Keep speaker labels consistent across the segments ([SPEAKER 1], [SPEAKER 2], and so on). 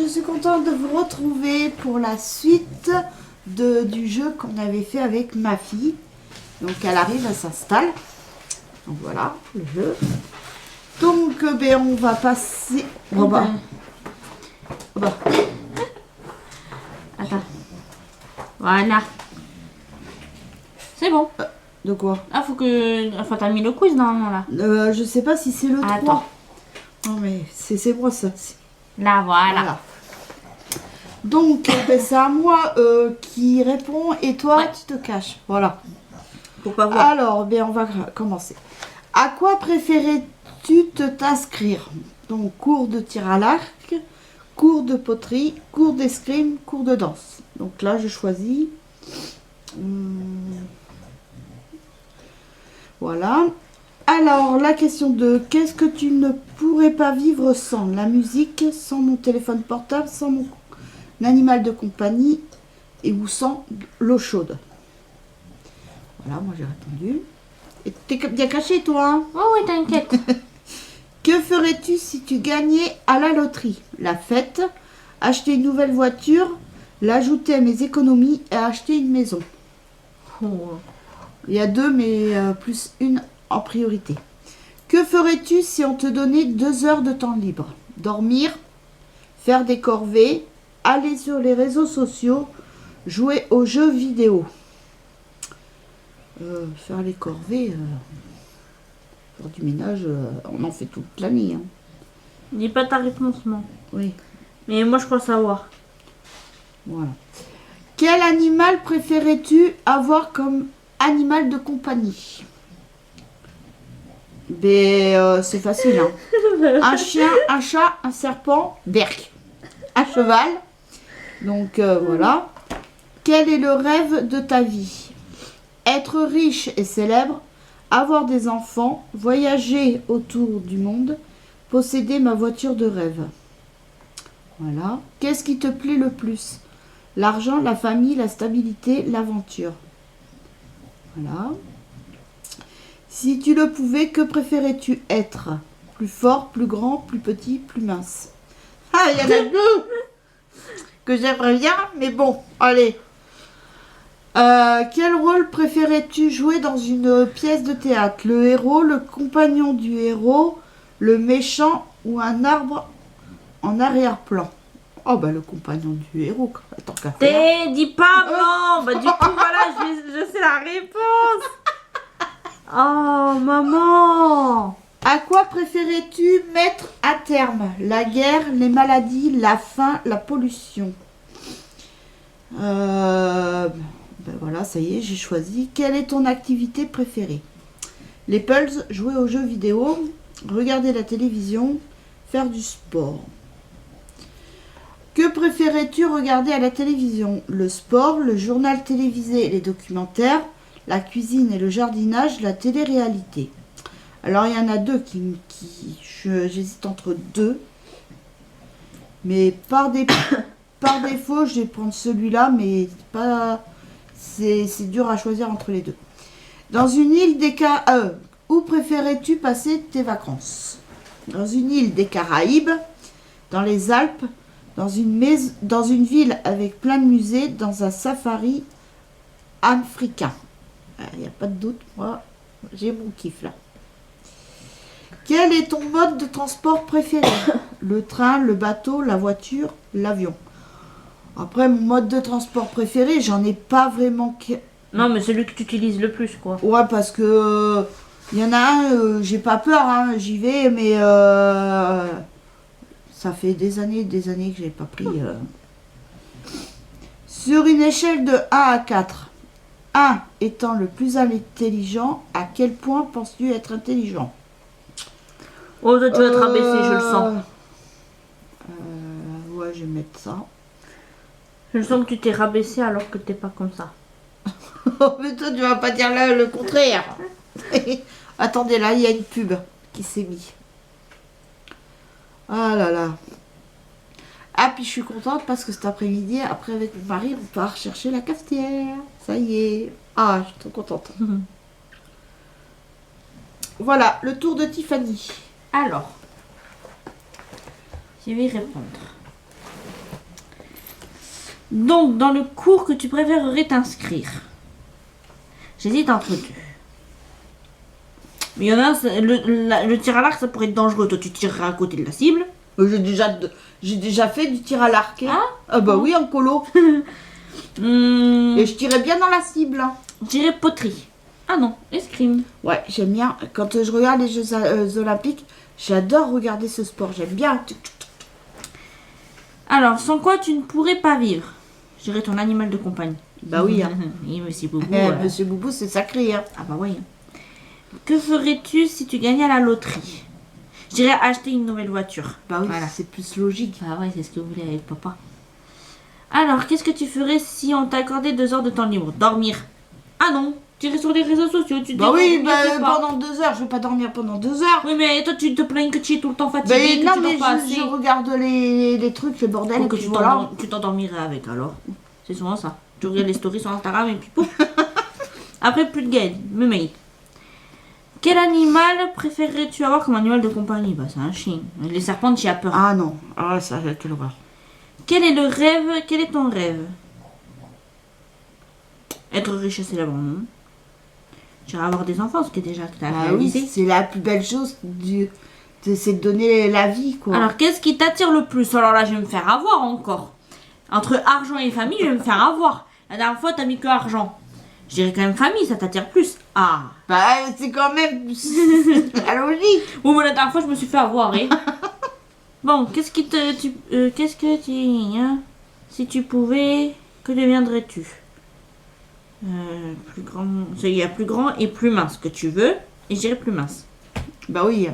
[SPEAKER 1] suis contente de vous retrouver pour la suite du jeu qu'on avait fait avec ma fille. Donc elle arrive, elle s'installe. Donc voilà, le jeu. Donc ben, on va passer... Oh bah. Oh bah.
[SPEAKER 2] Attends. Voilà. C'est bon.
[SPEAKER 1] De quoi?
[SPEAKER 2] Ah, faut que... Enfin, t'as mis le quiz normalement là.
[SPEAKER 1] Je sais pas si c'est le 3.
[SPEAKER 2] Attends.
[SPEAKER 1] Non mais c'est moi ça.
[SPEAKER 2] Là, voilà.
[SPEAKER 1] Donc ben, c'est à moi qui répond et toi
[SPEAKER 2] Ouais.
[SPEAKER 1] tu te caches. Voilà.
[SPEAKER 2] Faut pas voir.
[SPEAKER 1] Alors, ben, on va commencer. À quoi préférais-tu t'inscrire? Donc, cours de tir à l'arc, cours de poterie, cours d'escrime, cours de danse. Donc là, je choisis. Voilà. Alors, la question de qu'est-ce que tu ne pourrais pas vivre sans? La musique, sans mon téléphone portable, sans mon animal de compagnie et ou sans l'eau chaude. Voilà, moi j'ai répondu. Et t'es bien caché, toi, hein?
[SPEAKER 2] Oh oui, t'inquiète.
[SPEAKER 1] Que ferais-tu si tu gagnais à la loterie? La fête, acheter une nouvelle voiture, l'ajouter à mes économies et acheter une maison.
[SPEAKER 2] Oh.
[SPEAKER 1] Il y a 2, mais plus une en priorité. Que ferais-tu si on te donnait 2 heures de temps libre? Dormir, faire des corvées, aller sur les réseaux sociaux, jouer aux jeux vidéo. Faire les corvées, faire du ménage, on en fait toute l'année. Hein.
[SPEAKER 2] Dis pas ta réponse, non.
[SPEAKER 1] Oui,
[SPEAKER 2] Mais moi, je crois savoir.
[SPEAKER 1] voilà. Quel animal préférais-tu avoir comme animal de compagnie? Ben, c'est facile. Hein. Un chien, un chat, un serpent, berk. Un cheval. Donc voilà. Quel est le rêve de ta vie? Être riche et célèbre, avoir des enfants, voyager autour du monde, posséder ma voiture de rêve. Voilà. Qu'est-ce qui te plaît le plus? L'argent, la famille, la stabilité, l'aventure. Voilà. Si tu le pouvais, que préférais-tu être? Plus fort, plus grand, plus petit, plus mince? Ah, il y en a 2 que j'aimerais bien, mais bon, allez. Quel rôle préférais-tu jouer dans une pièce de théâtre? Le héros, le compagnon du héros, le méchant ou un arbre en arrière-plan? Oh bah le compagnon du héros, tant qu'à faire.
[SPEAKER 2] Dis pas non. Bah du coup, voilà, je sais la réponse. Oh, maman.
[SPEAKER 1] À quoi préférais-tu mettre à terme? La guerre, les maladies, la faim, la pollution? Ben voilà, ça y est, j'ai choisi. Quelle est ton activité préférée? Les puzzles, jouer aux jeux vidéo, regarder la télévision, faire du sport. Que préférais-tu regarder à la télévision? Le sport, le journal télévisé et les documentaires, la cuisine et le jardinage, la télé-réalité. Alors il y en a 2 j'hésite entre 2. Mais par défaut, je vais prendre celui-là, mais c'est dur à choisir entre les 2. Dans une île des Caraïbes, où préférais-tu passer tes vacances? Dans une île des Caraïbes, dans les Alpes, dans une ville avec plein de musées, dans un safari africain. Il n'y a pas de doute, moi, j'ai mon kiff là. Quel est ton mode de transport préféré? Le train, le bateau, la voiture, l'avion. Après, mon mode de transport préféré, j'en ai pas vraiment...
[SPEAKER 2] Non, mais celui que tu utilises le plus, quoi.
[SPEAKER 1] Ouais, parce que... Il y en a un, j'ai pas peur, hein, j'y vais, mais... ça fait des années que j'ai pas pris... Sur une échelle de 1 à 4, 1 étant le plus intelligent, à quel point penses-tu être intelligent?
[SPEAKER 2] Oh, toi, tu vas te rabaisser, je le sens.
[SPEAKER 1] Ouais, je vais mettre ça.
[SPEAKER 2] Je sens que tu t'es rabaissé alors que t'es pas comme ça.
[SPEAKER 1] Oh, mais toi, tu vas pas dire là le contraire. Attendez, là, il y a une pub qui s'est mise. Ah là là. Ah, puis je suis contente parce que cet après-midi, après avec mon mari, on part chercher la cafetière. Ça y est. Ah, je suis trop contente. Voilà, le tour de Tiffany.
[SPEAKER 2] Alors, je vais répondre. Donc, dans le cours que tu préférerais t'inscrire. J'hésite entre deux. Mais il y en a un, le tir à l'arc, ça pourrait être dangereux. Toi, tu tirerais à côté de la cible.
[SPEAKER 1] J'ai déjà fait du tir à l'arc.
[SPEAKER 2] Ah,
[SPEAKER 1] Ah bah oui, en colo. Et je tirais bien dans la cible. Hein.
[SPEAKER 2] Je dirais poterie. Ah non, escrime.
[SPEAKER 1] Ouais, j'aime bien. Quand je regarde les Jeux Olympiques, j'adore regarder ce sport. J'aime bien.
[SPEAKER 2] Alors, sans quoi tu ne pourrais pas vivre? Je dirais ton animal de compagnie.
[SPEAKER 1] Bah oui. Hein.
[SPEAKER 2] Et Monsieur Boubou.
[SPEAKER 1] Monsieur Boubou, c'est sacré. Hein.
[SPEAKER 2] Ah bah oui. Que ferais-tu si tu gagnais à la loterie? Je dirais acheter une nouvelle voiture.
[SPEAKER 1] Bah oui,
[SPEAKER 2] Voilà.
[SPEAKER 1] c'est plus logique.
[SPEAKER 2] Ah ouais, c'est ce que vous voulez avec papa. Alors, qu'est-ce que tu ferais si on t'accordait 2 heures de temps libre? Dormir. Ah non, tu irais sur les réseaux sociaux. Tu te
[SPEAKER 1] Bah
[SPEAKER 2] dis,
[SPEAKER 1] oui,
[SPEAKER 2] non, je sais pas.
[SPEAKER 1] pendant 2 heures. Je vais pas dormir pendant 2 heures.
[SPEAKER 2] Oui, mais toi, tu te plains que tu es tout le temps fatigué,
[SPEAKER 1] Bah,
[SPEAKER 2] que
[SPEAKER 1] non,
[SPEAKER 2] tu
[SPEAKER 1] mais
[SPEAKER 2] dors pas assez.
[SPEAKER 1] je regarde les trucs, les bordels.
[SPEAKER 2] Ou
[SPEAKER 1] Et
[SPEAKER 2] que
[SPEAKER 1] puis
[SPEAKER 2] tu
[SPEAKER 1] voilà.
[SPEAKER 2] t'endormirais avec, alors. C'est souvent ça. Tu regardes les stories sur Instagram et puis pouf. Après, plus de gain, me mail. Quel animal préférerais-tu avoir comme animal de compagnie? Bah, c'est un chien. Les serpents, tu as peur.
[SPEAKER 1] Ah non, ah ça, quelle horreur.
[SPEAKER 2] Quel est le rêve? Quel est ton rêve? Être riche et célèbre, non? Tu vas avoir des enfants, ce qui est déjà que tu as
[SPEAKER 1] Ah
[SPEAKER 2] réalisé.
[SPEAKER 1] oui, c'est la plus belle chose c'est de donner la vie, quoi.
[SPEAKER 2] Alors, qu'est-ce qui t'attire le plus? Alors là, je vais me faire avoir encore. Entre argent et famille, je vais me faire avoir. La dernière fois, t'as mis que argent. Je dirais quand même famille, ça t'attire plus. Ah.
[SPEAKER 1] Bah, c'est quand même la logique.
[SPEAKER 2] Bon, mais la dernière fois, je me suis fait avoir, hein. Bon, qu'est-ce que tu... Hein? Si tu pouvais, que deviendrais-tu? Plus grand... Il y a plus grand et plus mince que tu veux. Et je dirais plus mince.
[SPEAKER 1] Bah oui.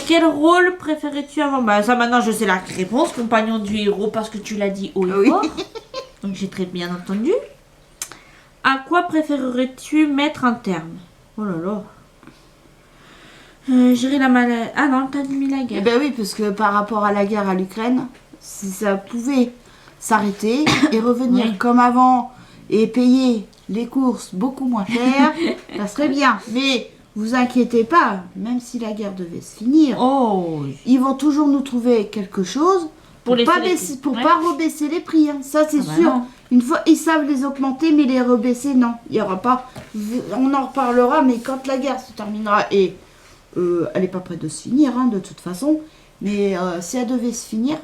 [SPEAKER 2] Quel rôle préférais-tu avoir? Bah ça maintenant je sais la réponse, compagnon du héros, parce que tu l'as dit haut et
[SPEAKER 1] Oui.
[SPEAKER 2] fort. Donc j'ai très bien entendu. À quoi préférerais-tu mettre un terme? Oh là là. Gérer la maladie. Ah non, t'as mis la
[SPEAKER 1] Eh
[SPEAKER 2] guerre.
[SPEAKER 1] ben oui, parce que par rapport à la guerre à l'Ukraine, si ça pouvait s'arrêter et revenir
[SPEAKER 2] Oui.
[SPEAKER 1] comme avant et payer les courses beaucoup moins cher, ça serait bien. Mais vous inquiétez pas, même si la guerre devait se finir,
[SPEAKER 2] Oh.
[SPEAKER 1] ils vont toujours nous trouver quelque chose pour
[SPEAKER 2] les
[SPEAKER 1] pas
[SPEAKER 2] faire les
[SPEAKER 1] baisser,
[SPEAKER 2] prix.
[SPEAKER 1] pour
[SPEAKER 2] Ouais.
[SPEAKER 1] pas rebaisser les prix. Hein. Ça c'est
[SPEAKER 2] Ah bah
[SPEAKER 1] sûr.
[SPEAKER 2] non.
[SPEAKER 1] Une fois ils savent les augmenter, mais les rebaisser non, il y aura pas. On en reparlera, mais quand la guerre se terminera et elle n'est pas prête de se finir hein, de toute façon, mais si elle devait se finir,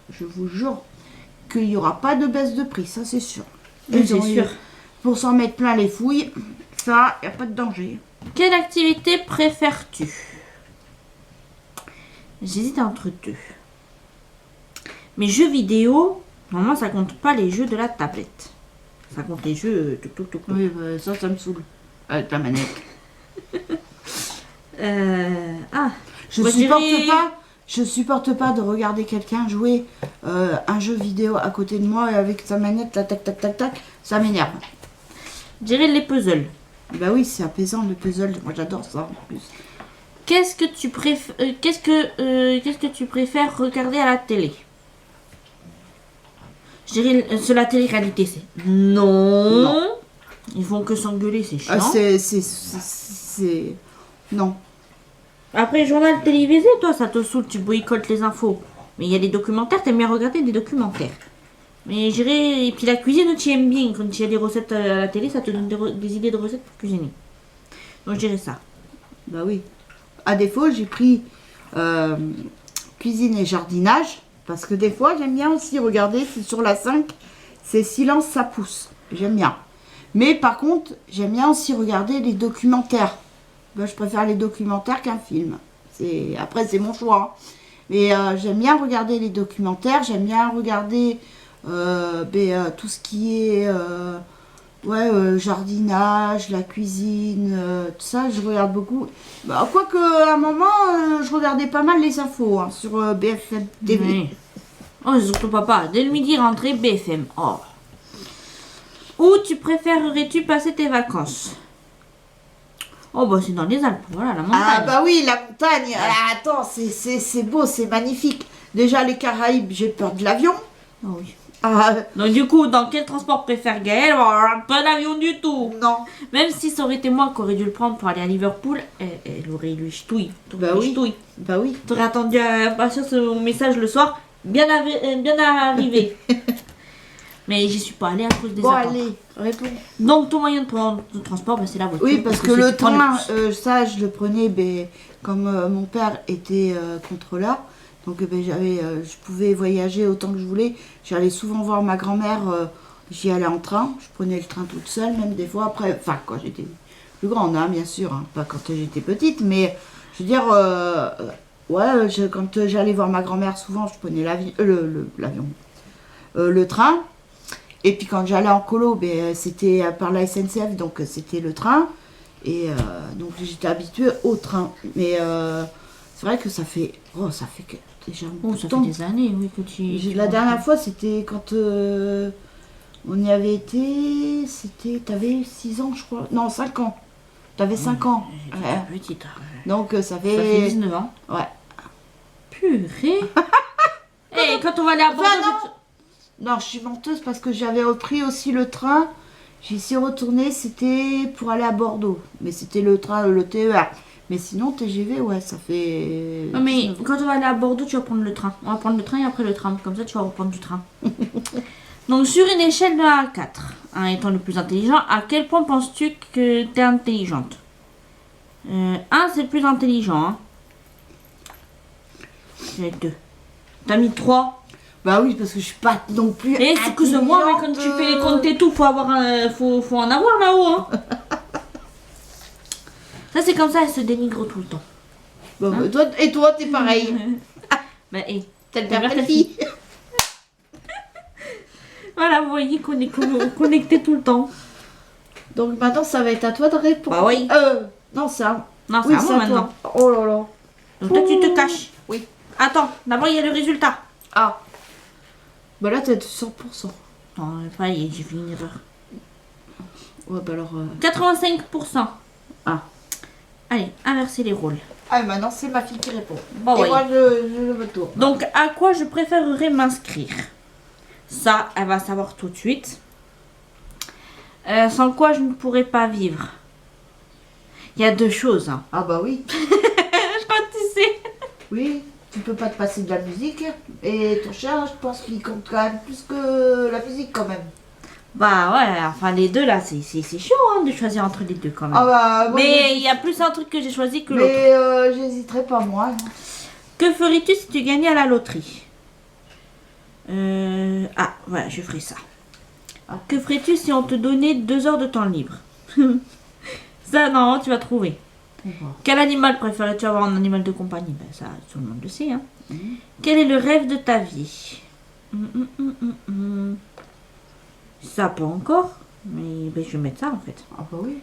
[SPEAKER 1] je vous jure qu'il n'y aura pas de baisse de prix, ça c'est sûr.
[SPEAKER 2] Oui,
[SPEAKER 1] Ils
[SPEAKER 2] c'est
[SPEAKER 1] ont-
[SPEAKER 2] sûr.
[SPEAKER 1] Pour s'en mettre plein les fouilles, ça, il n'y a pas de danger.
[SPEAKER 2] Quelle activité préfères-tu? J'hésite entre deux. Mes jeux vidéo, normalement ça compte pas les jeux de la tablette. Ça compte les jeux tout.
[SPEAKER 1] Oui, bah, ça me saule. Avec la manette.
[SPEAKER 2] Ah,
[SPEAKER 1] Je
[SPEAKER 2] Moi, je
[SPEAKER 1] supporte
[SPEAKER 2] dirais-
[SPEAKER 1] pas. Je supporte pas de regarder quelqu'un jouer un jeu vidéo à côté de moi et avec sa manette, tac tac tac tac tac, ça m'énerve.
[SPEAKER 2] je dirais les puzzles.
[SPEAKER 1] Bah oui, c'est apaisant le puzzle, moi j'adore ça en plus.
[SPEAKER 2] Qu'est-ce que tu préfères qu'est-ce que tu préfères regarder à la télé? Je dirais sur la télé-réalité, c'est non.
[SPEAKER 1] Non.
[SPEAKER 2] Ils font que s'engueuler, c'est chiant.
[SPEAKER 1] Ah, c'est. Non.
[SPEAKER 2] Après, journal télévisé, toi, ça te saoule, tu boycottes les infos. Mais il y a des documentaires, t'aimes bien regarder des documentaires. Mais j'irais. Et puis la cuisine, tu aimes bien. Quand il y a des recettes à la télé, ça te donne des idées de recettes pour cuisiner. Donc je dirais ça.
[SPEAKER 1] Bah oui. À défaut, j'ai pris cuisine et jardinage. Parce que des fois, j'aime bien aussi regarder, c'est sur la 5, c'est silence, ça pousse. J'aime bien. Mais par contre, j'aime bien aussi regarder les documentaires. Ben, je préfère les documentaires qu'un film. Après, c'est mon choix. Hein. Mais j'aime bien regarder les documentaires, j'aime bien regarder tout ce qui est jardinage, la cuisine, tout ça, je regarde beaucoup. Bah, quoique, à un moment, je regardais pas mal les infos hein, sur BFM TV.
[SPEAKER 2] Oui. Oh, c'est surtout papa. Dès le midi, rentrée BFM. Oh. Où tu préférerais-tu passer tes vacances? Oh, bah c'est dans les Alpes. Voilà, la montagne.
[SPEAKER 1] Ah bah oui, la montagne. Ah, attends, c'est beau, c'est magnifique. Déjà, les Caraïbes, j'ai peur de l'avion.
[SPEAKER 2] Oh, oui.
[SPEAKER 1] Ah,
[SPEAKER 2] Donc du coup, dans quel transport préfère Gaëlle? Pas d'avion du tout.
[SPEAKER 1] non.
[SPEAKER 2] Même si ça aurait été moi qui aurais dû le prendre pour aller à Liverpool, elle aurait eu ch'touille.
[SPEAKER 1] Bah oui. Bah oui.
[SPEAKER 2] T'aurais attendu à partir de mon message le soir. bien arrivé. Mais j'y suis pas allée à cause des
[SPEAKER 1] Bon,
[SPEAKER 2] attentes.
[SPEAKER 1] allez, réponds.
[SPEAKER 2] Donc ton moyen de transport, ben, c'est la voiture.
[SPEAKER 1] Oui, parce que
[SPEAKER 2] c'est
[SPEAKER 1] le
[SPEAKER 2] tu prends
[SPEAKER 1] train,
[SPEAKER 2] bus.
[SPEAKER 1] ça, je le prenais comme mon père était contrôleur. Donc, je pouvais voyager autant que je voulais. J'allais souvent voir ma grand-mère. J'y allais en train. Je prenais le train toute seule, même des fois. Après, enfin, quand j'étais plus grande, hein, bien sûr. Hein, pas quand j'étais petite. Mais, je veux dire, quand j'allais voir ma grand-mère, souvent, je prenais l'avion. Le train. Et puis quand j'allais en colo, c'était par la SNCF, donc c'était le train. Et donc j'étais habituée au train. Mais c'est vrai que ça fait déjà un bout de
[SPEAKER 2] Ça fait
[SPEAKER 1] temps.
[SPEAKER 2] des années, oui, que tu
[SPEAKER 1] La
[SPEAKER 2] prends
[SPEAKER 1] dernière
[SPEAKER 2] le
[SPEAKER 1] fois, c'était quand on y avait été. T'avais 6 ans, je crois. Non, 5 ans. T'avais 5 ans.
[SPEAKER 2] train.
[SPEAKER 1] Ouais.
[SPEAKER 2] J'étais petite.
[SPEAKER 1] Donc ça
[SPEAKER 2] Ça fait
[SPEAKER 1] fait.
[SPEAKER 2] 19 ans.
[SPEAKER 1] Ouais.
[SPEAKER 2] Purée. Et quand on va aller à Bordeaux,
[SPEAKER 1] Enfin, non, je suis menteuse parce que j'avais repris aussi le train. J'y suis retournée, c'était pour aller à Bordeaux. Mais c'était le train, le TER. Mais sinon, TGV, ouais, ça fait.
[SPEAKER 2] non, mais
[SPEAKER 1] 19 ans.
[SPEAKER 2] quand on va aller à Bordeaux, tu vas prendre le train. On va prendre le train et après le tram. Comme ça, tu vas reprendre du train. Donc, sur une échelle de 1 à 4, 1 étant le plus intelligent, à quel point penses-tu que tu es intelligente 1, c'est le plus intelligent. Hein. J'ai 2. T'as mis 3.
[SPEAKER 1] Bah oui, parce que je suis pas non plus.
[SPEAKER 2] Et excuse-moi, mais quand tu fais les comptes et tout, faut en avoir là-haut. Hein. Ça, c'est comme ça, elle se dénigre tout le temps.
[SPEAKER 1] Bon,
[SPEAKER 2] Hein
[SPEAKER 1] toi, t'es pareil.
[SPEAKER 2] Bah, et
[SPEAKER 1] T'as le
[SPEAKER 2] Ta
[SPEAKER 1] père,
[SPEAKER 2] mère,
[SPEAKER 1] telle
[SPEAKER 2] ta
[SPEAKER 1] fille.
[SPEAKER 2] voilà, vous voyez qu'on est connectés tout le temps.
[SPEAKER 1] Donc maintenant, ça va être à toi de répondre.
[SPEAKER 2] Bah oui.
[SPEAKER 1] Non, c'est à.
[SPEAKER 2] Non, c'est
[SPEAKER 1] Oui,
[SPEAKER 2] à moi maintenant.
[SPEAKER 1] toi. Oh là là.
[SPEAKER 2] Donc toi, tu te caches.
[SPEAKER 1] Oui.
[SPEAKER 2] Attends, d'abord, il y a le résultat.
[SPEAKER 1] Ah. Bah là, t'es à 100%.
[SPEAKER 2] Non, pas, j'ai fait une erreur.
[SPEAKER 1] Ouais, bah alors.
[SPEAKER 2] 85%.
[SPEAKER 1] Ah.
[SPEAKER 2] Allez, inversez les rôles.
[SPEAKER 1] Ah, maintenant, c'est ma fille qui répond.
[SPEAKER 2] Bon,
[SPEAKER 1] Et
[SPEAKER 2] oui.
[SPEAKER 1] moi, je me tourne.
[SPEAKER 2] Donc, à quoi je préférerais m'inscrire? Ça, elle va savoir tout de suite. Sans quoi je ne pourrais pas vivre. Il y a 2 choses. Hein.
[SPEAKER 1] Ah, bah oui.
[SPEAKER 2] Je crois que tu sais.
[SPEAKER 1] Oui, tu peux pas te passer de la musique. Et ton chien, je pense qu'il compte quand même plus que la musique, quand même.
[SPEAKER 2] Bah ouais, enfin les deux là, c'est chaud hein, de choisir entre les deux quand même.
[SPEAKER 1] Ah, bah. Moi,
[SPEAKER 2] Mais il y a plus un truc que j'ai choisi que l'autre.
[SPEAKER 1] Mais j'hésiterai pas, moi.
[SPEAKER 2] Que ferais-tu si tu gagnais à la loterie? Ah, voilà, je ferais ça.
[SPEAKER 1] Ah.
[SPEAKER 2] Que ferais-tu si on te donnait 2 heures de temps libre? Ça, non, tu vas trouver. Quel animal préférais-tu avoir en animal de compagnie? Ben, ça, tout le monde le sait. Hein. Quel est le rêve de ta vie? Ça, pas encore. Mais ben, je vais mettre ça en fait.
[SPEAKER 1] Ah, bah oui.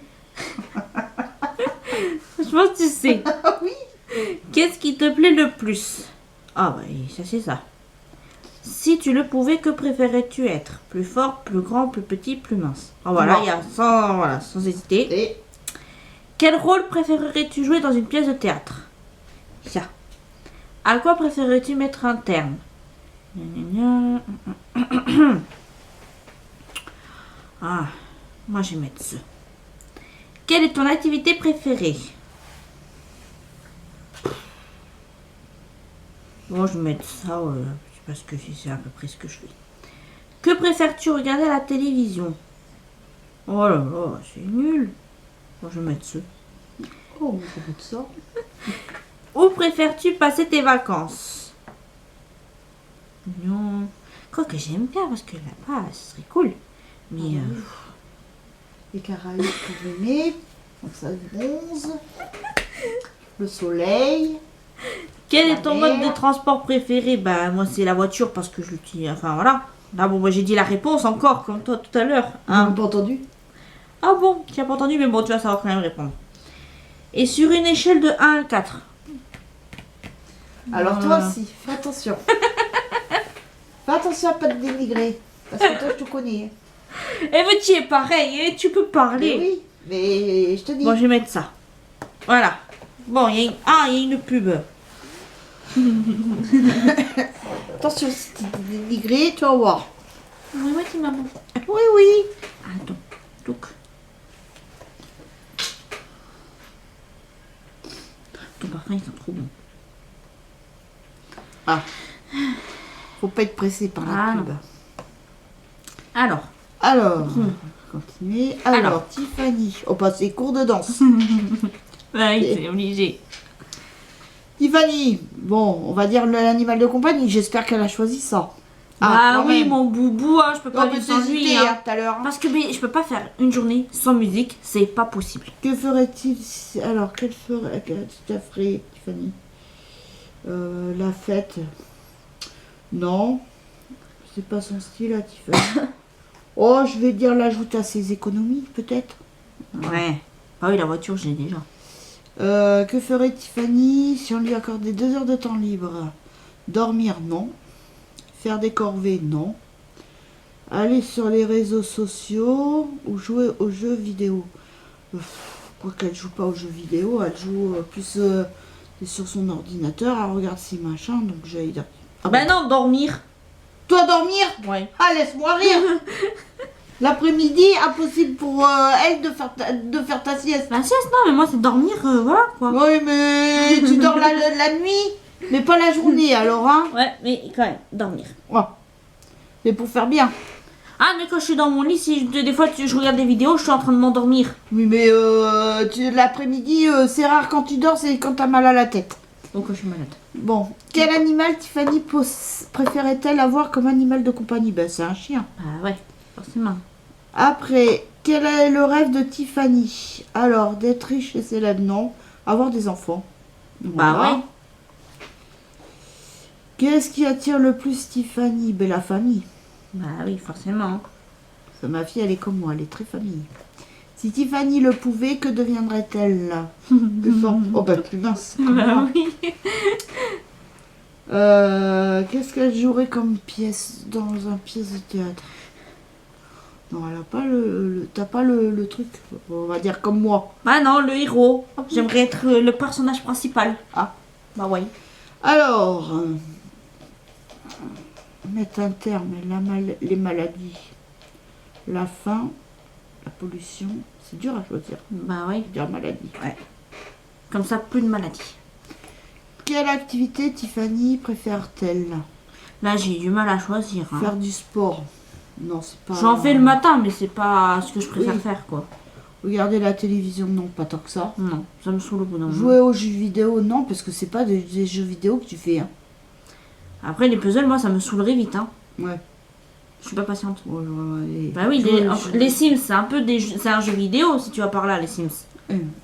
[SPEAKER 2] Je pense que tu sais.
[SPEAKER 1] Ah, oui.
[SPEAKER 2] Qu'est-ce qui te plaît le plus? Ah, bah, ça, c'est ça. Si tu le pouvais, que préférais-tu être? Plus fort, plus grand, plus petit, plus mince. Ah, voilà,
[SPEAKER 1] Non.
[SPEAKER 2] il y a sans hésiter.
[SPEAKER 1] Et.
[SPEAKER 2] Quel rôle préférerais-tu jouer dans une pièce de théâtre? Ça. À quoi préférerais-tu mettre un terme? Ah, moi je vais mettre ce. Quelle est ton activité préférée? Bon, je vais mettre ça parce que c'est à peu près ce que je fais. Que préfères-tu regarder à la télévision? Oh là là, c'est nul. Bon, je vais mettre ce.
[SPEAKER 1] Oh, mais ça peut être ça.
[SPEAKER 2] Où préfères-tu passer tes vacances? Non. Quoi que j'aime bien parce que là-bas, ce serait cool. Mais
[SPEAKER 1] Ah, oui. Les Caraïbes pour aimer. Donc ça bronze. Le soleil.
[SPEAKER 2] quel
[SPEAKER 1] la
[SPEAKER 2] est ton
[SPEAKER 1] mer.
[SPEAKER 2] mode de transport préféré? Bah moi c'est la voiture parce que je l'utilise. Enfin voilà. Là bon moi j'ai dit la réponse encore comme toi tout à l'heure. Hein.
[SPEAKER 1] Pas entendu.
[SPEAKER 2] Ah bon, tu n'as pas entendu mais bon tu vas savoir quand même répondre. Et sur une échelle de 1 à 4.
[SPEAKER 1] Alors toi aussi, fais attention. Fais attention à pas te dénigrer. Parce que toi, je te connais.
[SPEAKER 2] Et mais tu es pareil et tu peux
[SPEAKER 1] Mais
[SPEAKER 2] parler.
[SPEAKER 1] oui, mais je te dis.
[SPEAKER 2] Bon je vais mettre ça. Voilà. Bon il y a une pub.
[SPEAKER 1] Attention, si tu te dénigré, tu vas voir.
[SPEAKER 2] Oui, oui, maman.
[SPEAKER 1] Oui, oui.
[SPEAKER 2] Attends. Donc. Ton parfum, il sent trop bon.
[SPEAKER 1] Ah. Faut pas être pressé par la
[SPEAKER 2] Ah,
[SPEAKER 1] pub.
[SPEAKER 2] Alors.
[SPEAKER 1] Alors, continuez. Alors, Tiffany. Oh, bah, c'est cours de danse.
[SPEAKER 2] Ouais, c'est obligé.
[SPEAKER 1] Tiffany. Bon, on va dire l'animal de compagnie. J'espère qu'elle a choisi ça.
[SPEAKER 2] Ah
[SPEAKER 1] quand
[SPEAKER 2] oui,
[SPEAKER 1] même.
[SPEAKER 2] mon boubou, hein, je peux pas
[SPEAKER 1] Oh, mais
[SPEAKER 2] vivre sans
[SPEAKER 1] c'est
[SPEAKER 2] lui.
[SPEAKER 1] hésité,
[SPEAKER 2] Hein.
[SPEAKER 1] tout à l'heure.
[SPEAKER 2] Parce que mais, je peux pas faire une journée sans musique, c'est pas possible.
[SPEAKER 1] Que ferait-il alors, quelle ferait tu ferais, Tiffany la fête. Non. C'est pas son style, à Tiffany. Oh, je vais dire l'ajouter à ses économies, peut-être.
[SPEAKER 2] Ouais. Ah oui, la voiture, j'ai déjà.
[SPEAKER 1] Que ferait Tiffany si on lui accordait 2 heures de temps libre? Dormir, non. Faire des corvées, non. Aller sur les réseaux sociaux ou jouer aux jeux vidéo. Quoi qu'elle joue pas aux jeux vidéo, elle joue plus sur son ordinateur, elle regarde ses machins, donc j'allais dire. Ah
[SPEAKER 2] Bah non, dormir.
[SPEAKER 1] Toi dormir?
[SPEAKER 2] Ouais.
[SPEAKER 1] Ah, laisse-moi rire. L'après-midi, impossible pour elle de faire ta sieste.
[SPEAKER 2] La sieste, non, mais moi, c'est dormir, voilà, quoi.
[SPEAKER 1] Oui, mais tu dors la nuit, mais pas la journée, alors, hein.
[SPEAKER 2] Ouais, mais quand même, dormir.
[SPEAKER 1] Ouais. C'est pour faire bien.
[SPEAKER 2] Ah, mais quand je suis dans mon lit, si des fois je regarde des vidéos, je suis en train de m'endormir.
[SPEAKER 1] Oui, mais l'après-midi, c'est rare quand tu dors, c'est quand t'as mal à la tête.
[SPEAKER 2] Donc, je suis malade.
[SPEAKER 1] Bon, quel animal Tiffany préférait-elle avoir comme animal de compagnie? Ben, c'est un chien.
[SPEAKER 2] Ah ouais, forcément.
[SPEAKER 1] Après, quel est le rêve de Tiffany? Alors, d'être riche et célèbre, non. Avoir des enfants.
[SPEAKER 2] Bah
[SPEAKER 1] Voilà.
[SPEAKER 2] ouais.
[SPEAKER 1] Qu'est-ce qui attire le plus Tiffany? Ben, la famille.
[SPEAKER 2] Bah oui, forcément.
[SPEAKER 1] Ça, ma fille, elle est comme moi, elle est très famille. Si Tiffany le pouvait, que deviendrait-elle? Plus forte. Oh, ben, plus mince.
[SPEAKER 2] Bah oui.
[SPEAKER 1] Qu'est-ce qu'elle jouerait comme pièce dans un pièce de théâtre? Non, elle a pas t'as pas le truc. On va dire comme moi.
[SPEAKER 2] Bah non, le héros. J'aimerais être le personnage principal.
[SPEAKER 1] Ah.
[SPEAKER 2] Bah ouais.
[SPEAKER 1] Alors, mettre un terme les maladies, la faim, la pollution. C'est dur à choisir.
[SPEAKER 2] Bah ouais.
[SPEAKER 1] Dire maladie.
[SPEAKER 2] Ouais. Comme ça, plus de maladies.
[SPEAKER 1] Quelle activité Tiffany préfère-t-elle?
[SPEAKER 2] Là, j'ai du mal à choisir. Hein.
[SPEAKER 1] Faire du sport. Non, c'est pas.
[SPEAKER 2] J'en fais le matin, mais c'est pas ce que je préfère
[SPEAKER 1] Oui.
[SPEAKER 2] faire, quoi.
[SPEAKER 1] Regarder la télévision, non, pas tant que ça.
[SPEAKER 2] Non, ça me saoule au bout d'un moment.
[SPEAKER 1] Jouer aux jeux vidéo, non, parce que c'est pas des jeux vidéo que tu fais. Hein.
[SPEAKER 2] Après, les puzzles, moi, ça me saoulerait vite. Hein.
[SPEAKER 1] Ouais.
[SPEAKER 2] Je suis pas patiente.
[SPEAKER 1] Ouais, ouais,
[SPEAKER 2] Bah oui, les Sims, c'est un peu c'est un jeu vidéo, si tu vas par là, les Sims.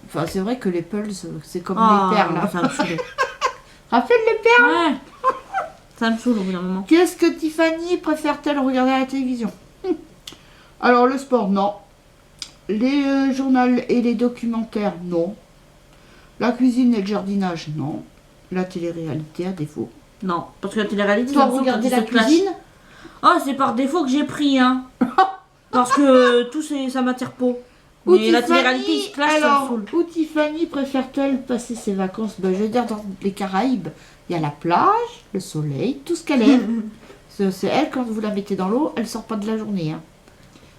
[SPEAKER 1] Enfin, c'est vrai que les Pulse, c'est comme
[SPEAKER 2] Oh,
[SPEAKER 1] les perles. Là.
[SPEAKER 2] ça me saoule.
[SPEAKER 1] Rappelle les perles.
[SPEAKER 2] Ouais. Ça me saoule au bout d'un moment.
[SPEAKER 1] Qu'est-ce que Tiffany préfère-t-elle regarder à la télévision? Alors, le sport, non. Les journaux et les documentaires, non. La cuisine et le jardinage, non. La télé-réalité, à défaut.
[SPEAKER 2] Non, parce que la télé-réalité,
[SPEAKER 1] Toi,
[SPEAKER 2] ça me saoule
[SPEAKER 1] regarder
[SPEAKER 2] quand
[SPEAKER 1] la
[SPEAKER 2] ils se clashent.
[SPEAKER 1] cuisine?
[SPEAKER 2] Oh, c'est par défaut que j'ai pris, hein. Parce que tout, ça m'attire pas.
[SPEAKER 1] Ou
[SPEAKER 2] Mais la télé-réalité, ils se clashent, ça me
[SPEAKER 1] alors,
[SPEAKER 2] saoule.
[SPEAKER 1] où Tiffany préfère-t-elle passer ses vacances? Ben, je veux dire, dans les Caraïbes, il y a la plage, le soleil, tout ce qu'elle aime. C'est elle, quand vous la mettez dans l'eau, elle sort pas de la journée. Hein.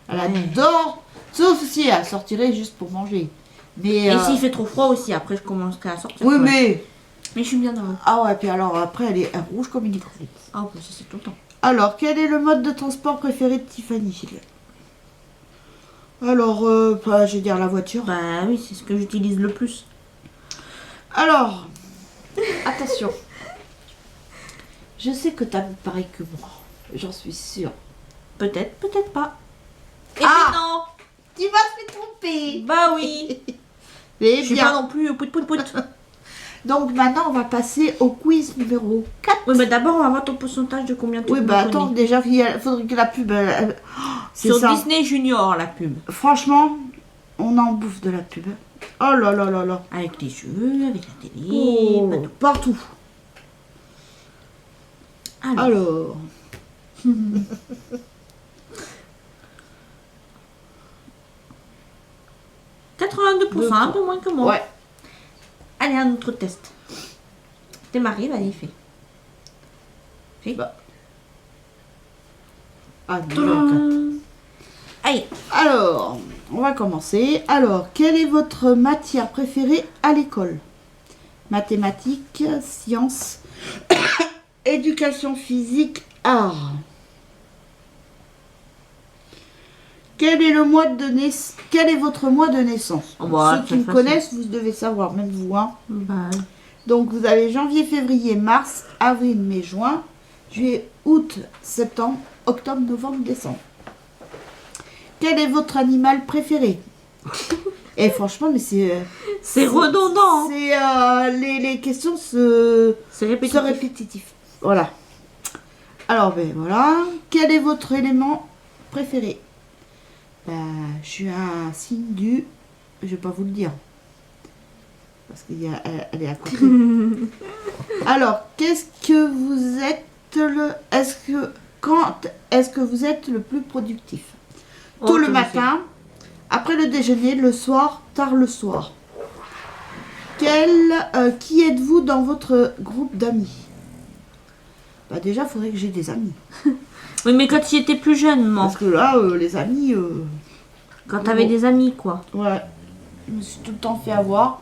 [SPEAKER 1] Elle adore, sauf si elle sortirait juste pour manger. Mais,
[SPEAKER 2] Et s'il fait trop froid aussi, après, je commencerai à sortir.
[SPEAKER 1] oui,
[SPEAKER 2] ouais.
[SPEAKER 1] mais...
[SPEAKER 2] Mais je suis bien dans l'eau.
[SPEAKER 1] Ah ouais, puis alors après, elle est rouge comme une écrevisse.
[SPEAKER 2] Ah, bah, ça, c'est tout le temps.
[SPEAKER 1] Alors, quel est le mode de transport préféré de Tiffany? Alors, je vais dire la voiture.
[SPEAKER 2] Bah oui, c'est ce que j'utilise le plus.
[SPEAKER 1] Alors, attention. Je sais que t'as pareil que moi. J'en suis sûre.
[SPEAKER 2] Peut-être, peut-être pas. Et
[SPEAKER 1] Ah
[SPEAKER 2] puis non.
[SPEAKER 1] Tu vas te tromper.
[SPEAKER 2] Bah oui.
[SPEAKER 1] Eh
[SPEAKER 2] Je suis
[SPEAKER 1] bien.
[SPEAKER 2] pas non plus pout pout pout.
[SPEAKER 1] Donc maintenant, on va passer au quiz numéro 4.
[SPEAKER 2] Oui, mais d'abord, on va voir ton pourcentage de combien tu
[SPEAKER 1] Oui, bah attends, déjà, il faudrait que la pub... c'est
[SPEAKER 2] Sur
[SPEAKER 1] ça.
[SPEAKER 2] Disney Junior, la pub.
[SPEAKER 1] Franchement, on en bouffe de la pub. Oh là là là là.
[SPEAKER 2] Avec les jeux, avec la télé,
[SPEAKER 1] Oh,
[SPEAKER 2] partout.
[SPEAKER 1] partout. Alors.
[SPEAKER 2] 82%, un peu moins que moi.
[SPEAKER 1] Ouais.
[SPEAKER 2] Allez, un autre test. T'es marié, vas-y, fais. Fais.
[SPEAKER 1] Bah. Ah, non,
[SPEAKER 2] Allez.
[SPEAKER 1] alors, on va commencer. Alors, quelle est votre matière préférée à l'école? Mathématiques, sciences, éducation physique, Ah. Quel est le mois de naissance? Quel est votre mois de naissance?
[SPEAKER 2] Oh, bah,
[SPEAKER 1] Ceux qui
[SPEAKER 2] c'est
[SPEAKER 1] me
[SPEAKER 2] facile.
[SPEAKER 1] connaissent, vous devez savoir, même vous. Hein.
[SPEAKER 2] Bah,
[SPEAKER 1] Donc vous avez janvier, février, mars, avril, mai, juin, juillet, août, septembre, octobre, novembre, décembre. Quel est votre animal préféré? Et franchement, mais
[SPEAKER 2] c'est redondant. Hein.
[SPEAKER 1] c'est les questions se
[SPEAKER 2] C'est répétitif.
[SPEAKER 1] répétitif. Voilà. Alors ben voilà. Quel est votre élément préféré? Ben, je suis un signe du. Je vais pas vous le dire. Parce qu'elle est à côté. Alors, qu'est-ce que vous êtes quand est-ce que vous êtes le plus productif? Tôt le matin, après le déjeuner, le soir, tard le soir. Qui êtes-vous dans votre groupe d'amis? Bah déjà, il faudrait que j'ai des amis.
[SPEAKER 2] Oui, mais quand tu étais plus jeune, non.
[SPEAKER 1] Parce que là, les amis...
[SPEAKER 2] Quand t'avais des amis, quoi.
[SPEAKER 1] Ouais. Je me suis tout le temps fait avoir.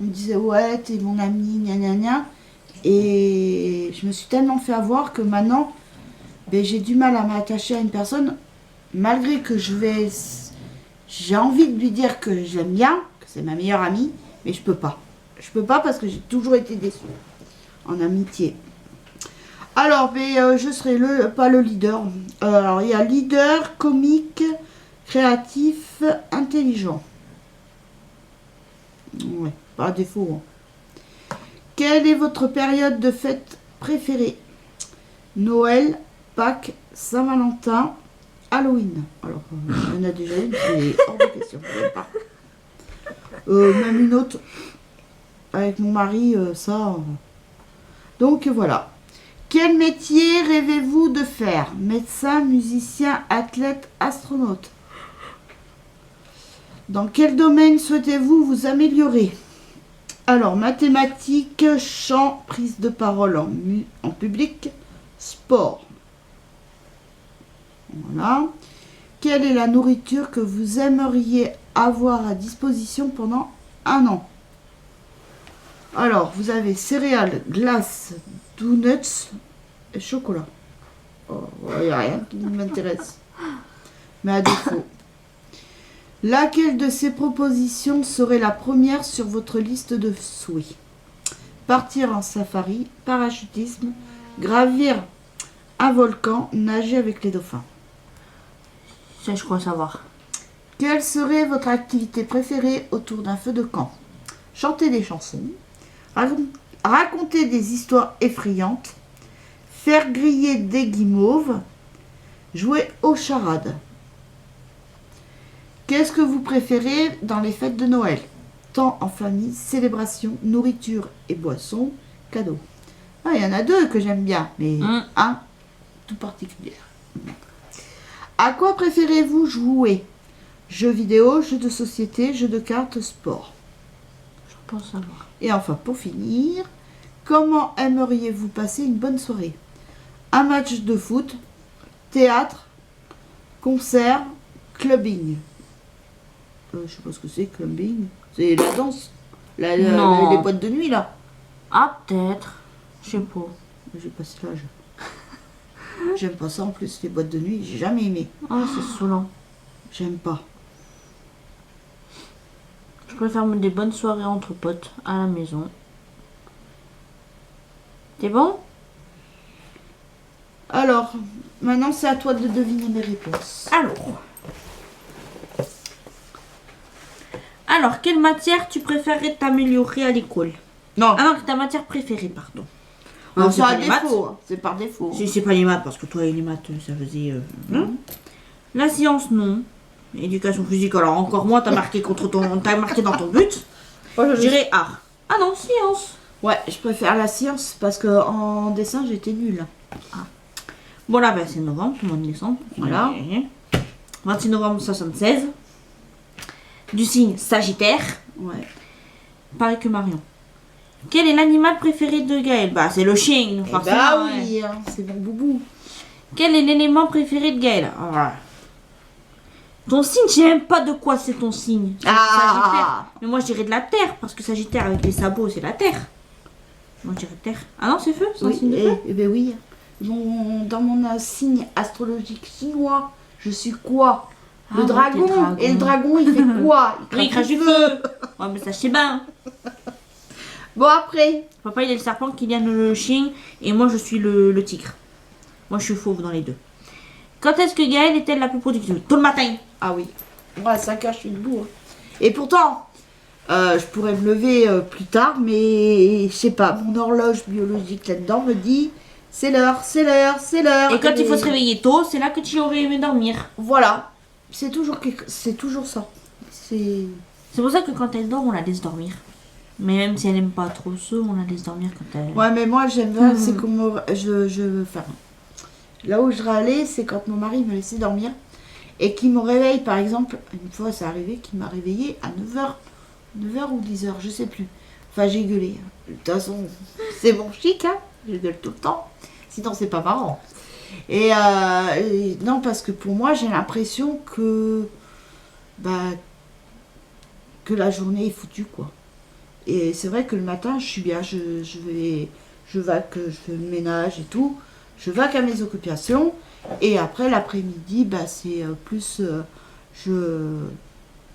[SPEAKER 1] On me disait, ouais, t'es mon ami, gna gna gna. Et je me suis tellement fait avoir que maintenant, ben, j'ai du mal à m'attacher à une personne. Malgré que j'ai envie de lui dire que je l'aime bien, que c'est ma meilleure amie, mais je peux pas. Je peux pas parce que j'ai toujours été déçue en amitié. Alors, mais, je serai pas le leader. Alors, il y a leader, comique, créatif, intelligent. Ouais, par défaut. Hein. Quelle est votre période de fête préférée? Noël, Pâques, Saint-Valentin, Halloween. Alors, il y en a déjà une, c'est hors de question. Pas. Même une autre. Avec mon mari, ça. Donc, voilà. Quel métier rêvez-vous de faire? Médecin, musicien, athlète, astronaute? Dans quel domaine souhaitez-vous vous améliorer? Alors, mathématiques, chant, prise de parole en public, sport. Voilà. Quelle est la nourriture que vous aimeriez avoir à disposition pendant 1 an? Alors, vous avez céréales, glace, donuts et chocolat. Oh, il n'y a rien qui m'intéresse. Mais à défaut. Laquelle de ces propositions serait la première sur votre liste de souhaits? Partir en safari, parachutisme, gravir un volcan, nager avec les dauphins.
[SPEAKER 2] Ça, je crois savoir.
[SPEAKER 1] Quelle serait votre activité préférée autour d'un feu de camp? Chanter des chansons, raconter des histoires effrayantes, faire griller des guimauves, jouer aux charades. Qu'est-ce que vous préférez dans les fêtes de Noël? Temps en famille, célébration, nourriture et boissons, cadeaux. Ah, il y en a 2 que j'aime bien, mais un tout particulier. À quoi préférez-vous jouer? Jeux vidéo, jeux de société, jeux de cartes, sport.
[SPEAKER 2] Je pense savoir.
[SPEAKER 1] Et enfin, pour finir, comment aimeriez-vous passer une bonne soirée? Un match de foot, théâtre, concert, clubbing. Je sais pas ce que c'est, clubbing. C'est la danse.
[SPEAKER 2] Non.
[SPEAKER 1] Les boîtes de nuit, là.
[SPEAKER 2] Ah, peut-être. Je sais pas.
[SPEAKER 1] J'ai passé l'âge. J'aime pas ça en plus, les boîtes de nuit. J'ai jamais aimé.
[SPEAKER 2] Ah, c'est saoulant.
[SPEAKER 1] J'aime pas.
[SPEAKER 2] Je préfère des bonnes soirées entre potes à la maison. T'es bon?
[SPEAKER 1] Alors, maintenant c'est à toi de deviner mes réponses.
[SPEAKER 2] Alors, quelle matière tu préférerais t'améliorer à l'école?
[SPEAKER 1] Non,
[SPEAKER 2] Ah non, ta matière préférée, pardon.
[SPEAKER 1] non,
[SPEAKER 2] c'est
[SPEAKER 1] c'est
[SPEAKER 2] pas
[SPEAKER 1] à
[SPEAKER 2] les maths.
[SPEAKER 1] défaut. Hein. C'est par défaut.
[SPEAKER 2] C'est pas les maths, parce que toi et les maths, ça faisait... La science, non. Éducation physique, alors encore moins, t'as marqué dans ton but. Je dirais art. Ah non, science.
[SPEAKER 1] Ouais, je préfère la science parce que en dessin j'étais nulle.
[SPEAKER 2] Bon là, ben, c'est novembre, tout le monde décembre.
[SPEAKER 1] Voilà.
[SPEAKER 2] 26 novembre 76. Du signe Sagittaire.
[SPEAKER 1] Ouais.
[SPEAKER 2] Pareil que Marion. Quel est l'animal préféré de Gaël? Bah, c'est le chien, forcément.
[SPEAKER 1] Bah
[SPEAKER 2] ouais.
[SPEAKER 1] oui, hein, c'est bon boubou.
[SPEAKER 2] Quel est l'élément préféré de Gaël? Voilà. Ton signe, je sais même pas de quoi c'est ton signe. C'est Sagittaire. Mais moi, je dirais de la terre, parce que Sagittaire avec les sabots, c'est la terre. Moi, je dirais terre. Ah non, c'est feu, c'est un
[SPEAKER 1] Oui,
[SPEAKER 2] signe de feu.
[SPEAKER 1] eh ben oui. dans mon signe astrologique chinois, je suis quoi? Le
[SPEAKER 2] Ah,
[SPEAKER 1] dragon.
[SPEAKER 2] ouais, t'es dragon.
[SPEAKER 1] Et le dragon, il fait quoi?
[SPEAKER 2] Oui, il crache du feu. Ouais, mais ça, c'est bien.
[SPEAKER 1] Bon, après.
[SPEAKER 2] Papa, il est le serpent, Kylian le chien, et moi, je suis le tigre. Moi, je suis fauve dans les deux. Quand est-ce que Gaëlle est-elle la plus productive? Tôt le matin.
[SPEAKER 1] Ah oui. Moi, à 5 heures, je suis debout. Hein. Et pourtant, je pourrais me lever plus tard, mais je sais pas, mon horloge biologique là-dedans me dit c'est l'heure, c'est l'heure, c'est l'heure.
[SPEAKER 2] Et quand il faut se réveiller tôt, c'est là que tu aurais aimé dormir.
[SPEAKER 1] Voilà. C'est toujours ça. C'est...
[SPEAKER 2] C'est pour ça que quand elle dort, on la laisse dormir. Mais même si elle aime pas trop ça, on la laisse dormir quand elle...
[SPEAKER 1] Ouais, mais moi, j'aime bien, c'est comme... Enfin, là où je râlais, c'est quand mon mari me laissait dormir et qu'il me réveille, par exemple, une fois, c'est arrivé qu'il m'a réveillée à 9h ou 10h, je sais plus. Enfin, j'ai gueulé. De toute façon, c'est mon chic, hein. Je gueule tout le temps. Sinon, c'est pas marrant. Et non, parce que pour moi, j'ai l'impression que... que la journée est foutue, quoi. Et c'est vrai que le matin, je suis bien, je vaque, je fais le ménage et tout, je vaque à mes occupations, et après l'après-midi, c'est plus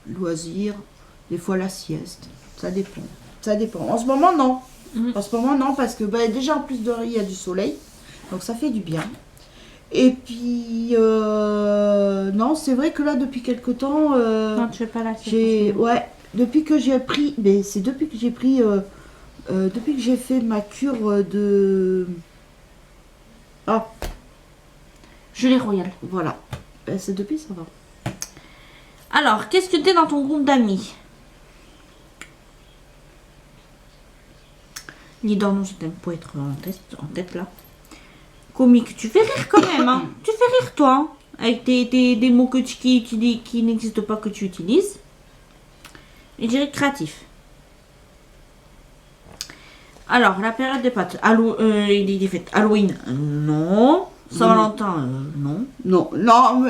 [SPEAKER 1] loisir, des fois la sieste, ça dépend. En ce moment, non. En ce moment, non, parce que déjà en plus de il y a du soleil, donc ça fait du bien. Et puis, non, c'est vrai que là, depuis quelque temps,
[SPEAKER 2] Non, tu fais pas la sieste.
[SPEAKER 1] ouais. Depuis que j'ai pris, mais c'est depuis que j'ai pris, depuis que j'ai fait ma cure de... Ah,
[SPEAKER 2] Gelée royale.
[SPEAKER 1] voilà. C'est depuis, ça va.
[SPEAKER 2] Alors, qu'est-ce que t'es dans ton groupe d'amis? Leader, non, je t'aime pas être en tête là. Comique, tu fais rire quand même, hein. Tu fais rire toi, hein. Avec des mots qui n'existent pas que tu utilises. Et je dirais créatif. Alors, la période des pâtes. Des fêtes. Halloween, non. Saint-Valentin, non.
[SPEAKER 1] Non,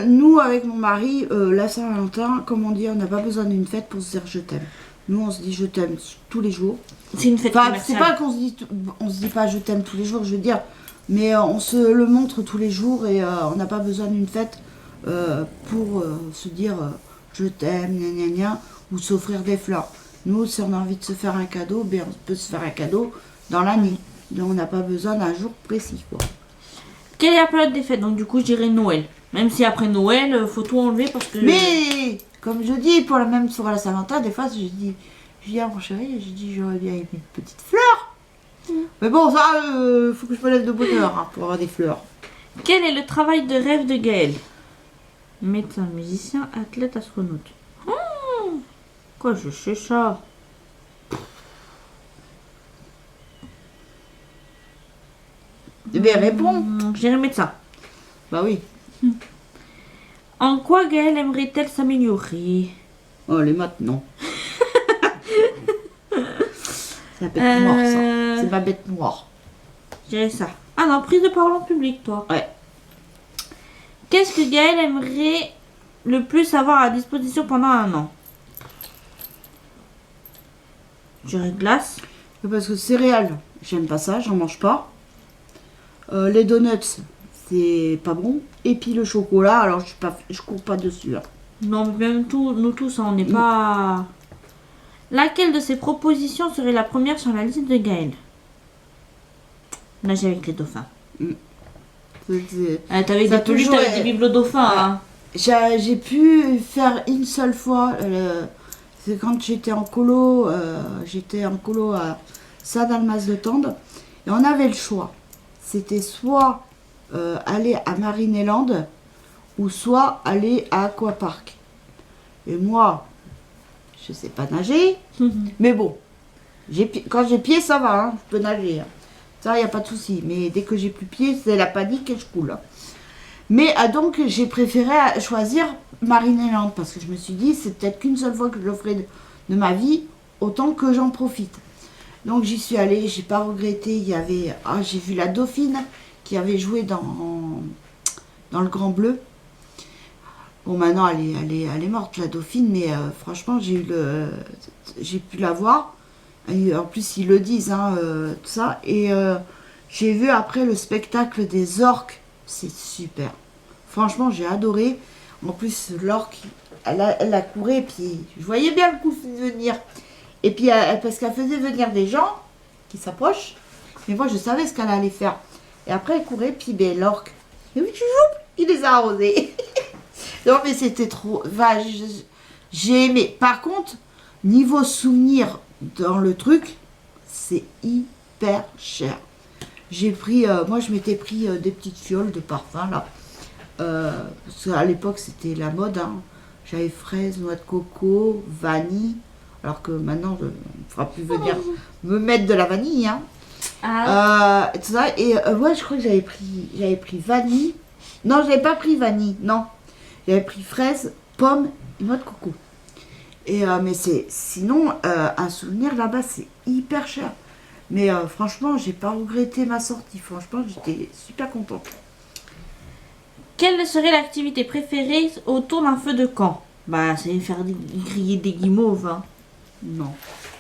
[SPEAKER 1] nous, avec mon mari, la Saint-Valentin, comme on dit, on n'a pas besoin d'une fête pour se dire je t'aime. Nous, on se dit je t'aime tous les jours.
[SPEAKER 2] C'est une fête
[SPEAKER 1] Enfin,
[SPEAKER 2] commerciale.
[SPEAKER 1] c'est pas qu'on se dit pas je t'aime tous les jours, je veux dire, mais on se le montre tous les jours et on n'a pas besoin d'une fête pour se dire je t'aime, gna gna gna, ou s'offrir des fleurs. Nous, si on a envie de se faire un cadeau, on peut se faire un cadeau dans l'année. Donc on n'a pas besoin d'un jour précis, quoi.
[SPEAKER 2] Quelle est la période des fêtes? Donc du coup, je dirais Noël. Même si après Noël, faut tout enlever parce que...
[SPEAKER 1] Mais, comme je dis, pour la même sur la Saint-Valentin, des fois, je dis à mon chéri, je dis j'aurais bien aimé une petite fleur. Mais bon, ça, faut que je me lève de bonne heure hein, pour avoir des fleurs.
[SPEAKER 2] Quel est le travail de rêve de Gaël? Médecin, musicien, athlète, astronaute. Quoi, je sais ça?
[SPEAKER 1] Eh bien, réponds.
[SPEAKER 2] Je dirais médecin.
[SPEAKER 1] Bah oui.
[SPEAKER 2] En quoi Gaël aimerait-elle s'améliorer?
[SPEAKER 1] Oh, les maths, non. C'est la bête noire, ça. C'est ma bête noire.
[SPEAKER 2] Je dirais ça. Ah non, prise de parole en public, toi.
[SPEAKER 1] Ouais.
[SPEAKER 2] Qu'est-ce que Gaël aimerait le plus avoir à disposition pendant un an? Je dirais glace.
[SPEAKER 1] Parce que céréales, j'aime pas ça, j'en mange pas. Les donuts, c'est pas bon. Et puis le chocolat, alors je cours pas dessus. Hein.
[SPEAKER 2] Non, mais même nous tous, hein, on n'est pas... Laquelle de ces propositions serait la première sur la liste de Gaël? Nager avec les dauphins. T'avais des peluches, t'avais des bibelots dauphins. Hein.
[SPEAKER 1] J'ai pu faire une seule fois. C'est quand j'étais en colo. À Saint-Dalmas-de-Tende. Et on avait le choix. C'était soit aller à Marineland ou soit aller à Aquapark. Et moi, je sais pas nager. Mais bon, quand j'ai pied, ça va. Hein, je peux nager. Hein. Ça, il n'y a pas de souci. Mais dès que j'ai plus pied, c'est la panique et je coule. Hein. Mais donc, j'ai préféré choisir Marineland parce que je me suis dit, c'est peut-être qu'une seule fois que je le ferai de ma vie, autant que j'en profite. Donc, j'y suis allée, j'ai pas regretté. Il y avait, j'ai vu la Dauphine qui avait joué dans le Grand Bleu. Bon, maintenant, elle est morte, la Dauphine, mais franchement, j'ai pu la voir. Et en plus, ils le disent, hein, tout ça. Et J'ai vu après le spectacle des orques. C'est super. Franchement, j'ai adoré. En plus, l'orque, elle a couru, puis je voyais bien le coup venir. Et puis, parce qu'elle faisait venir des gens qui s'approchent. Mais moi, je savais ce qu'elle allait faire. Et après, elle courait, puis ben, l'orque, il les a arrosés. Non, mais c'était trop... Enfin, j'ai aimé. Par contre, niveau souvenir dans le truc, c'est hyper cher. J'ai pris... moi, je m'étais pris des petites fioles de parfum, là. Parce qu'à l'époque, c'était la mode. Hein. J'avais fraise, noix de coco, vanille. Alors que maintenant, on ne fera plus venir me mettre de la vanille. Hein. Tout ça. Et ouais, je crois que j'avais pris vanille. Non, j'avais pas pris vanille. Non. J'avais pris fraise, pomme et noix de coco. Et, mais sinon, un souvenir là-bas, c'est hyper cher. Mais franchement, j'ai pas regretté ma sortie. Franchement, j'étais super contente.
[SPEAKER 2] Quelle serait l'activité préférée autour d'un feu de camp? Bah, c'est faire griller des guimauves. Hein.
[SPEAKER 1] Non.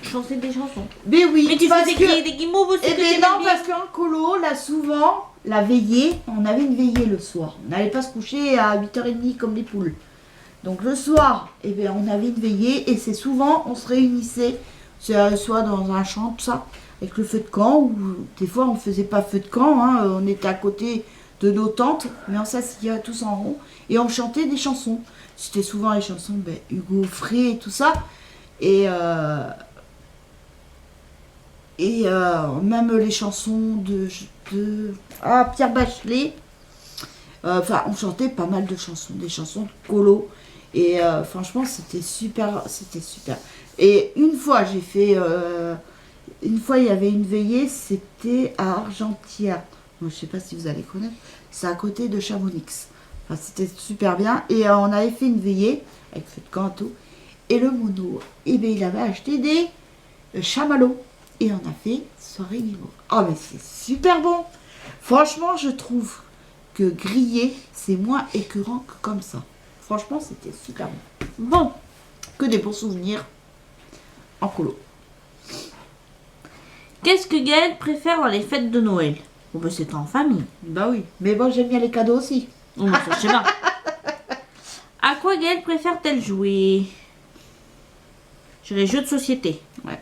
[SPEAKER 2] Chanter des chansons.
[SPEAKER 1] Mais oui,
[SPEAKER 2] mais tu
[SPEAKER 1] parce
[SPEAKER 2] faisais
[SPEAKER 1] que...
[SPEAKER 2] griller des guimauves aussi.
[SPEAKER 1] Eh bien non, parce qu'en colo, là, souvent, la veillée, on avait une veillée le soir. On n'allait pas se coucher à 8h30 comme les poules. Donc le soir, eh bien, on avait une veillée et c'est souvent, on se réunissait, soit dans un champ, tout ça, avec le feu de camp, ou des fois, on ne faisait pas feu de camp, hein, on était à côté de nos tentes, mais on s'asseyait tous en rond et on chantait des chansons. C'était souvent les chansons Hugo Frey et tout ça. Et même les chansons de Pierre Bachelet. Enfin, on chantait pas mal de chansons, des chansons de colo. Et franchement, c'était super, c'était super. Et une fois, une fois, il y avait une veillée, c'était à Argentière. Donc, je sais pas si vous allez connaître. C'est à côté de Chamonix. Enfin, c'était super bien. Et on avait fait une veillée avec feu de camp et tout. Et le mono, eh bien, il avait acheté des chamallows. Et on a fait soirée guimauve. Oh, mais c'est super bon. Franchement, je trouve que griller, c'est moins écœurant que comme ça. Franchement, c'était super bon. Bon, que des bons souvenirs en colo.
[SPEAKER 2] Qu'est-ce que Gaëlle préfère dans les fêtes de Noël? Oh, bah, c'est en famille.
[SPEAKER 1] Bah oui, mais bon, j'aime bien les cadeaux aussi.
[SPEAKER 2] Oh, bah, ça, je sais pas. À quoi Gaëlle préfère-t-elle jouer? Je dirais jeux de société.
[SPEAKER 1] Ouais.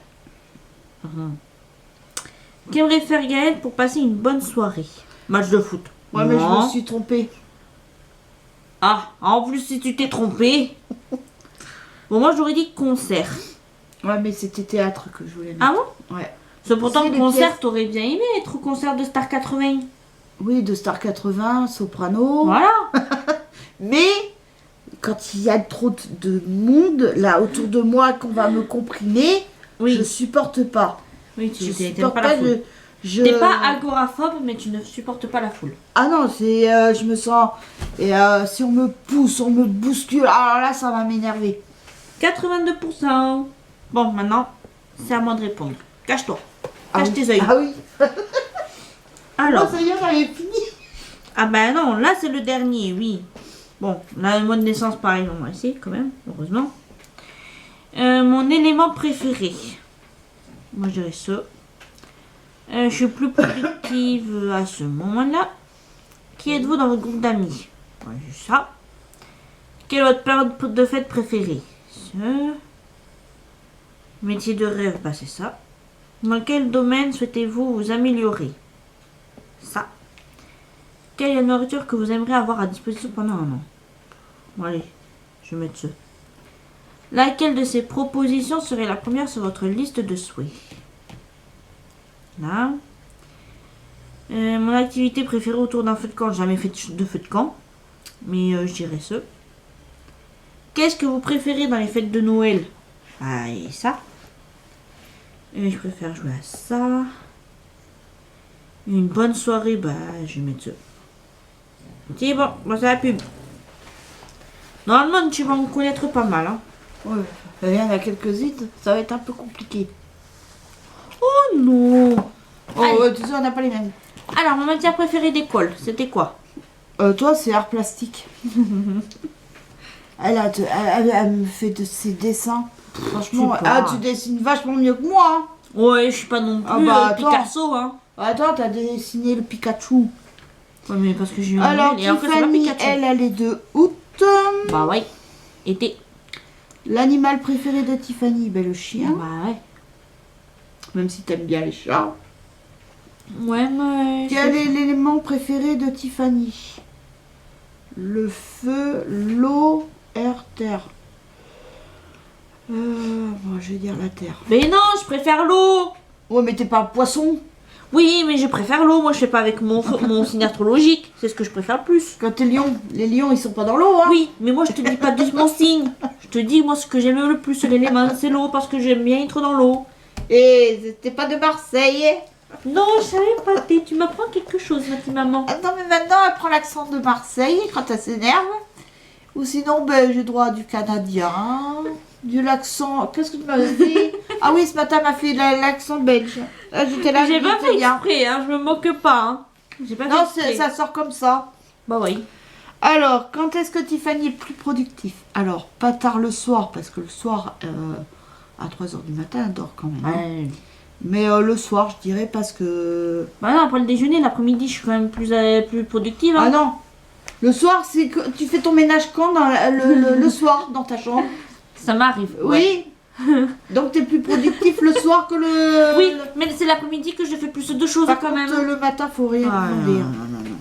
[SPEAKER 2] Qu'aimerait faire Gaëlle pour passer une bonne soirée? Match de foot.
[SPEAKER 1] Ouais, mais je me suis trompée.
[SPEAKER 2] Ah, en plus, si tu t'es trompée. Bon, moi, j'aurais dit concert.
[SPEAKER 1] Ouais, mais c'était théâtre que je voulais mettre.
[SPEAKER 2] Ah bon?
[SPEAKER 1] Ouais.
[SPEAKER 2] C'est pourtant
[SPEAKER 1] C'est
[SPEAKER 2] le
[SPEAKER 1] les
[SPEAKER 2] concert,
[SPEAKER 1] pièces.
[SPEAKER 2] t'aurais bien aimé être au concert de Star 80.
[SPEAKER 1] Oui, de Star 80, Soprano.
[SPEAKER 2] Voilà.
[SPEAKER 1] Mais quand il y a trop de monde là autour de moi qu'on va me comprimer,
[SPEAKER 2] Oui.
[SPEAKER 1] je supporte pas.
[SPEAKER 2] Oui,
[SPEAKER 1] Je
[SPEAKER 2] t'aimes
[SPEAKER 1] supporte
[SPEAKER 2] pas la foule. T'es pas agoraphobe, mais tu ne supportes pas la foule.
[SPEAKER 1] Ah non, c'est je me sens et si on me pousse, on me bouscule, alors là ça va m'énerver.
[SPEAKER 2] 82%. Bon, maintenant, c'est à moi de répondre. Cache-toi. Cache tes yeux.
[SPEAKER 1] Ah oui.
[SPEAKER 2] Alors.
[SPEAKER 1] Oh, ça y est, j'avais fini.
[SPEAKER 2] Ah ben non, là c'est le dernier, oui. Bon, là le mois de naissance, pareil, on va essayer quand même, heureusement. Mon élément préféré. Moi je dirais ça. Je suis plus productive à ce moment-là. Qui êtes-vous dans votre groupe d'amis? Ouais, juste ça. Quelle est votre période de fête préférée? Ça. Métier de rêve, bah c'est ça. Dans quel domaine souhaitez-vous vous améliorer? Ça. Quelle est la nourriture que vous aimeriez avoir à disposition pendant un an? Bon, allez, je vais mettre ça. Laquelle de ces propositions serait la première sur votre liste de souhaits? Là. Mon activité préférée autour d'un feu de camp. J'ai jamais fait de feu de camp. Mais je dirais ça. Qu'est-ce que vous préférez dans les fêtes de Noël? Ah, et ça. Je préfère jouer à ça. Une bonne soirée, bah, je vais mettre ça. C'est bon, bah, c'est la pub. Normalement, tu vas en connaître pas mal, hein.
[SPEAKER 1] Ouais, il y en a quelques-unes, ça va être un peu compliqué.
[SPEAKER 2] Oh non.
[SPEAKER 1] Oh,
[SPEAKER 2] Allez.
[SPEAKER 1] ouais, tu sais, on n'a pas les mêmes.
[SPEAKER 2] Alors, ma matière préférée d'école, c'était quoi?
[SPEAKER 1] Toi, c'est art plastique. Elle me fait de ses dessins. Franchement,
[SPEAKER 2] Je sais pas.
[SPEAKER 1] tu dessines vachement mieux que moi. Hein.
[SPEAKER 2] Ouais, je suis pas non plus
[SPEAKER 1] Ah bah, attends.
[SPEAKER 2] Picasso, hein.
[SPEAKER 1] Attends, t'as dessiné le Pikachu.
[SPEAKER 2] Ouais, mais parce que j'ai eu
[SPEAKER 1] Alors,
[SPEAKER 2] et après, c'est pas
[SPEAKER 1] Tiffany,
[SPEAKER 2] Pikachu.
[SPEAKER 1] elle est de août.
[SPEAKER 2] Bah ouais. Été.
[SPEAKER 1] L'animal préféré de Tiffany, ben, le chien.
[SPEAKER 2] Bah ouais.
[SPEAKER 1] Même si t'aimes bien les chats.
[SPEAKER 2] Ouais, mais...
[SPEAKER 1] Quel est l'élément préféré de Tiffany? Le feu, l'eau, air, terre. Bon, je vais dire la terre.
[SPEAKER 2] Mais non, je préfère l'eau.
[SPEAKER 1] Ouais, mais t'es pas un poisson.
[SPEAKER 2] Oui, mais je préfère l'eau. Moi, je fais pas avec mon signe astrologique. C'est ce que je préfère le plus.
[SPEAKER 1] Quand t'es lion, les lions, ils sont pas dans l'eau, hein.
[SPEAKER 2] Oui, mais moi, je te dis pas de mon signe. Je te dis, moi, ce que j'aime le plus, l'élément, c'est l'eau, parce que j'aime bien être dans l'eau.
[SPEAKER 1] Et t'es pas de Marseille.
[SPEAKER 2] Non, je savais pas. Tu m'apprends quelque chose, ma petite maman.
[SPEAKER 1] Attends, mais maintenant, elle prend l'accent de Marseille quand elle s'énerve. Ou sinon, ben, j'ai droit du canadien, de l'accent... Qu'est-ce que tu m'as dit? Ah oui, ce matin, m'a fait l'accent belge. J'étais là,
[SPEAKER 2] J'ai pas fait
[SPEAKER 1] italien.
[SPEAKER 2] exprès, hein, je me moque pas. Hein. J'ai pas
[SPEAKER 1] Non,
[SPEAKER 2] fait exprès.
[SPEAKER 1] ça sort comme ça.
[SPEAKER 2] Bah oui.
[SPEAKER 1] Alors, quand est-ce que Tiffany est le plus productif? Alors, pas tard le soir, parce que le soir, à 3h du matin, elle dort quand même. Hein.
[SPEAKER 2] Ouais.
[SPEAKER 1] Mais le soir, je dirais, parce que...
[SPEAKER 2] Bah non, après le déjeuner, l'après-midi, je suis quand même plus productive. Hein.
[SPEAKER 1] Ah non. Le soir, c'est que tu fais ton ménage quand le soir, dans ta chambre.
[SPEAKER 2] Ça m'arrive. Ouais.
[SPEAKER 1] Oui. Donc, t'es plus productif le soir que le...
[SPEAKER 2] Oui, mais c'est l'après-midi que je fais plus de choses
[SPEAKER 1] Par
[SPEAKER 2] quand
[SPEAKER 1] contre,
[SPEAKER 2] même.
[SPEAKER 1] le matin, faut rien
[SPEAKER 2] Ah,
[SPEAKER 1] demander.
[SPEAKER 2] non.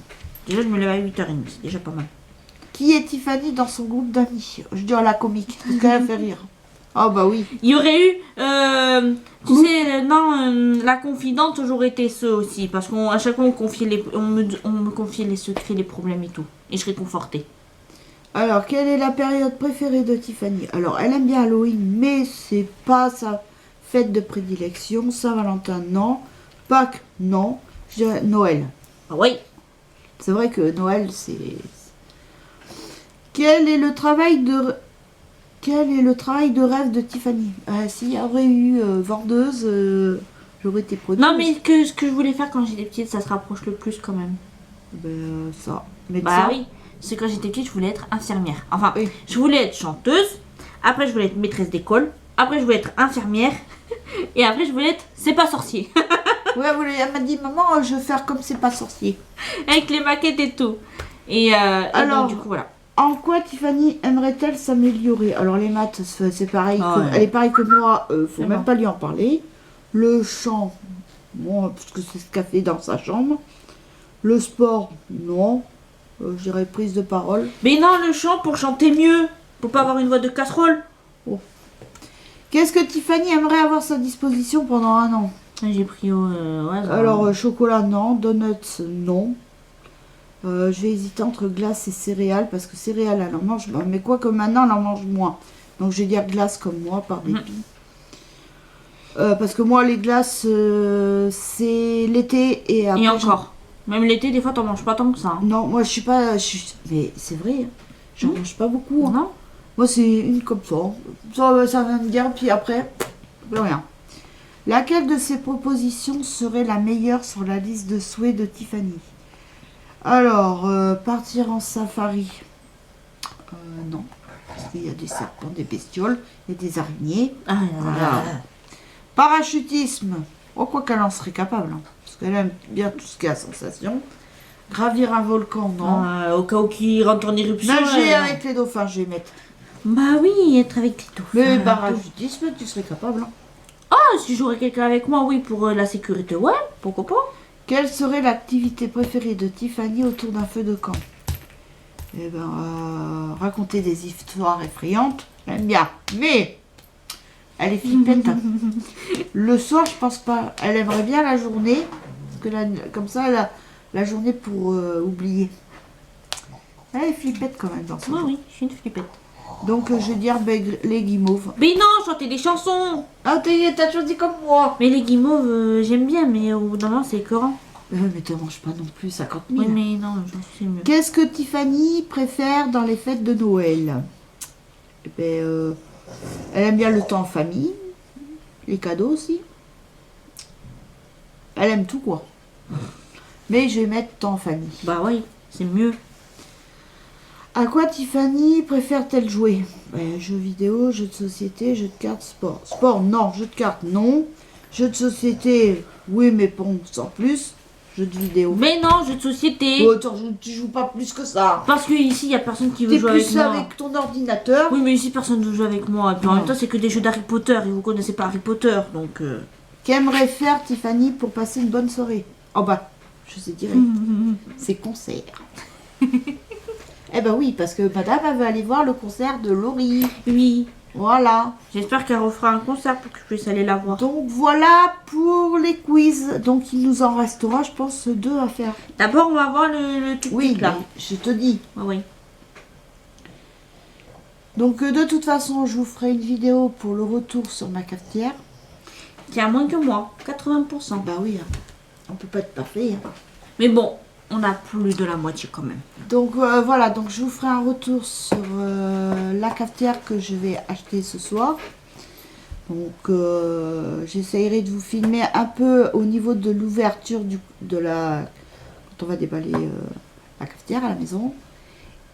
[SPEAKER 2] Déjà, je me lève à 8h30, c'est déjà pas mal.
[SPEAKER 1] Qui est Tiffany dans son groupe d'amis? Je dirais la comique, parce qu'elle fait rire. Ah bah oui.
[SPEAKER 2] Il y aurait eu, tu sais, la confidente, j'aurais été ce aussi. Parce qu'à chaque fois, on me confiait les secrets, les problèmes et tout. Et je serais confortée.
[SPEAKER 1] Alors, quelle est la période préférée de Tiffany? Alors, elle aime bien Halloween, mais c'est pas sa fête de prédilection. Saint-Valentin, non. Pâques, non. Je dirais Noël.
[SPEAKER 2] Ah oui.
[SPEAKER 1] C'est vrai que Noël, c'est... Quel est le travail de rêve de Tiffany? Ah, s'il y aurait eu vendeuse, j'aurais été productive.
[SPEAKER 2] Non, mais ce que je voulais faire quand j'étais petite, ça se rapproche le plus quand même.
[SPEAKER 1] Ben, ça. Médecin.
[SPEAKER 2] Bah oui. C'est quand j'étais petite, je voulais être infirmière. Enfin,
[SPEAKER 1] Oui.
[SPEAKER 2] je voulais être chanteuse. Après, je voulais être maîtresse d'école. Après, je voulais être infirmière. Et après, je voulais être c'est pas sorcier.
[SPEAKER 1] Ouais, elle m'a dit, maman, je veux faire comme c'est pas sorcier.
[SPEAKER 2] Avec les maquettes et tout. Et
[SPEAKER 1] Alors,
[SPEAKER 2] donc, du coup, voilà.
[SPEAKER 1] En quoi Tiffany aimerait-elle s'améliorer? Alors les maths, c'est pareil.
[SPEAKER 2] Ah ouais.
[SPEAKER 1] Elle est pareille que moi, faut
[SPEAKER 2] C'est
[SPEAKER 1] même
[SPEAKER 2] bon.
[SPEAKER 1] pas lui en parler. Le chant, bon, parce que c'est ce qu'elle fait dans sa chambre. Le sport, non. Je dirais prise de parole.
[SPEAKER 2] Mais non, le chant pour chanter mieux. Pour pas avoir une voix de casserole.
[SPEAKER 1] Qu'est-ce que Tiffany aimerait avoir à sa disposition pendant un an?
[SPEAKER 2] J'ai pris au hasard.
[SPEAKER 1] Alors chocolat, non. Donuts, non. Je vais hésiter entre glace et céréales, parce que céréales, elle en mange, mais quoi que maintenant, elle en mange moins. Donc je vais dire glace comme moi, par dépit. Parce que moi, les glaces, c'est l'été et après...
[SPEAKER 2] Et encore. Même l'été, des fois, t'en manges pas tant que ça. Hein.
[SPEAKER 1] Non, moi, je suis pas... Mais c'est vrai, hein. J'en mange pas beaucoup. Hein.
[SPEAKER 2] Non.
[SPEAKER 1] Moi, c'est une comme ça. Ça vient de dire, puis après, plus rien. Laquelle de ces propositions serait la meilleure sur la liste de souhaits de Tiffany? Alors, partir en safari. Non. Parce qu'il y a des serpents, des bestioles, il y a des araignées.
[SPEAKER 2] Ah,
[SPEAKER 1] Voilà. Parachutisme. Oh, quoi qu'elle en serait capable. Hein, parce qu'elle aime bien tout ce qui est à sensation. Gravir un volcan, non.
[SPEAKER 2] Au cas où qu'il rentre en éruption.
[SPEAKER 1] Nager avec les dauphins, je vais mettre.
[SPEAKER 2] Bah oui, être avec les dauphins.
[SPEAKER 1] Mais parachutisme, tu serais capable. Hein.
[SPEAKER 2] Ah, si j'aurais quelqu'un avec moi, oui, pour la sécurité, ouais, pourquoi pas.
[SPEAKER 1] Quelle serait l'activité préférée de Tiffany autour d'un feu de camp? Eh ben, raconter des histoires effrayantes, j'aime bien. Mais, elle est flippette. Hein. Le soir, je pense pas. Elle aimerait bien la journée. Parce que comme ça, elle a la journée pour oublier. Elle est flippette quand même dans ce
[SPEAKER 2] Moi,
[SPEAKER 1] genre.
[SPEAKER 2] oui, je suis une flippette.
[SPEAKER 1] Donc, je vais dire les guimauves.
[SPEAKER 2] Mais non, chanter des chansons.
[SPEAKER 1] Ah, t'as choisi comme moi.
[SPEAKER 2] Mais les guimauves, j'aime bien, mais au bout d'un moment, c'est écœurant.
[SPEAKER 1] Mais t'en manges pas non plus 50 000.
[SPEAKER 2] Oui, mais non, c'est mieux.
[SPEAKER 1] Qu'est-ce que Tiffany préfère dans les fêtes de Noël? Eh ben, elle aime bien le temps en famille, les cadeaux aussi. Elle aime tout, quoi. Mais je vais mettre temps en famille.
[SPEAKER 2] Bah oui, c'est mieux.
[SPEAKER 1] À quoi Tiffany préfère-t-elle jouer? Jeux vidéo, jeux de société, jeux de cartes, sport. Sport, non. Jeux de cartes, non. Jeux de société, oui, mais bon, sans plus. Jeux de vidéo.
[SPEAKER 2] Mais non, jeux de société.
[SPEAKER 1] Oh, attends, tu joues pas plus que ça.
[SPEAKER 2] Parce que ici, il y a personne qui veut
[SPEAKER 1] T'es
[SPEAKER 2] jouer avec
[SPEAKER 1] plus
[SPEAKER 2] moi.
[SPEAKER 1] avec ton ordinateur.
[SPEAKER 2] Oui, mais ici, personne ne veut jouer avec moi. Et puis en
[SPEAKER 1] Non.
[SPEAKER 2] même temps, c'est que des jeux d'Harry Potter. Et vous connaissez pas Harry Potter, donc...
[SPEAKER 1] Qu'aimerait faire Tiffany pour passer une bonne soirée? Oh bah, je sais direct. C'est concert. Eh ben oui, parce que madame, elle veut aller voir le concert de Laurie.
[SPEAKER 2] Oui.
[SPEAKER 1] Voilà.
[SPEAKER 2] J'espère qu'elle refera un concert pour que je puisse aller la voir.
[SPEAKER 1] Donc voilà pour les quiz. Donc il nous en restera, je pense, 2 à faire.
[SPEAKER 2] D'abord, on va voir le tic-tic,
[SPEAKER 1] Oui,
[SPEAKER 2] là.
[SPEAKER 1] mais je te dis.
[SPEAKER 2] Oui.
[SPEAKER 1] Donc de toute façon, je vous ferai une vidéo pour le retour sur ma cafetière.
[SPEAKER 2] Tiens, moins que moi. 80%.
[SPEAKER 1] Bah oui, hein. On peut pas être parfait. Hein.
[SPEAKER 2] Mais bon, on a plus de la moitié quand même.
[SPEAKER 1] Donc voilà, donc je vous ferai un retour sur la cafetière que je vais acheter ce soir. Donc j'essayerai de vous filmer un peu au niveau de l'ouverture de la... quand on va déballer la cafetière à la maison.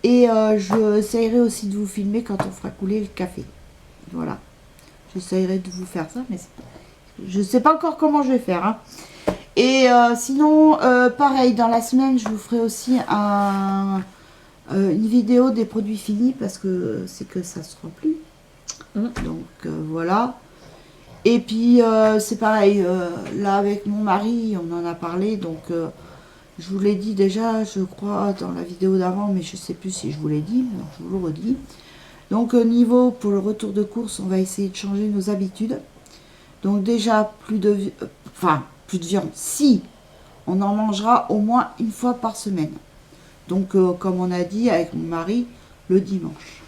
[SPEAKER 1] Et j'essayerai aussi de vous filmer quand on fera couler le café. Voilà. J'essayerai de vous faire ça, mais je sais pas encore comment je vais faire. Hein. Et sinon, pareil, dans la semaine, je vous ferai aussi une vidéo des produits finis parce que c'est que ça se remplit. Donc voilà. Et puis c'est pareil, là avec mon mari, on en a parlé. Donc je vous l'ai dit déjà, je crois, dans la vidéo d'avant, mais je sais plus si je vous l'ai dit, donc je vous le redis. Donc au niveau, pour le retour de course, on va essayer de changer nos habitudes. Donc déjà, plus de viande, si, on en mangera au moins une fois par semaine. Donc comme on a dit avec mon mari, le dimanche.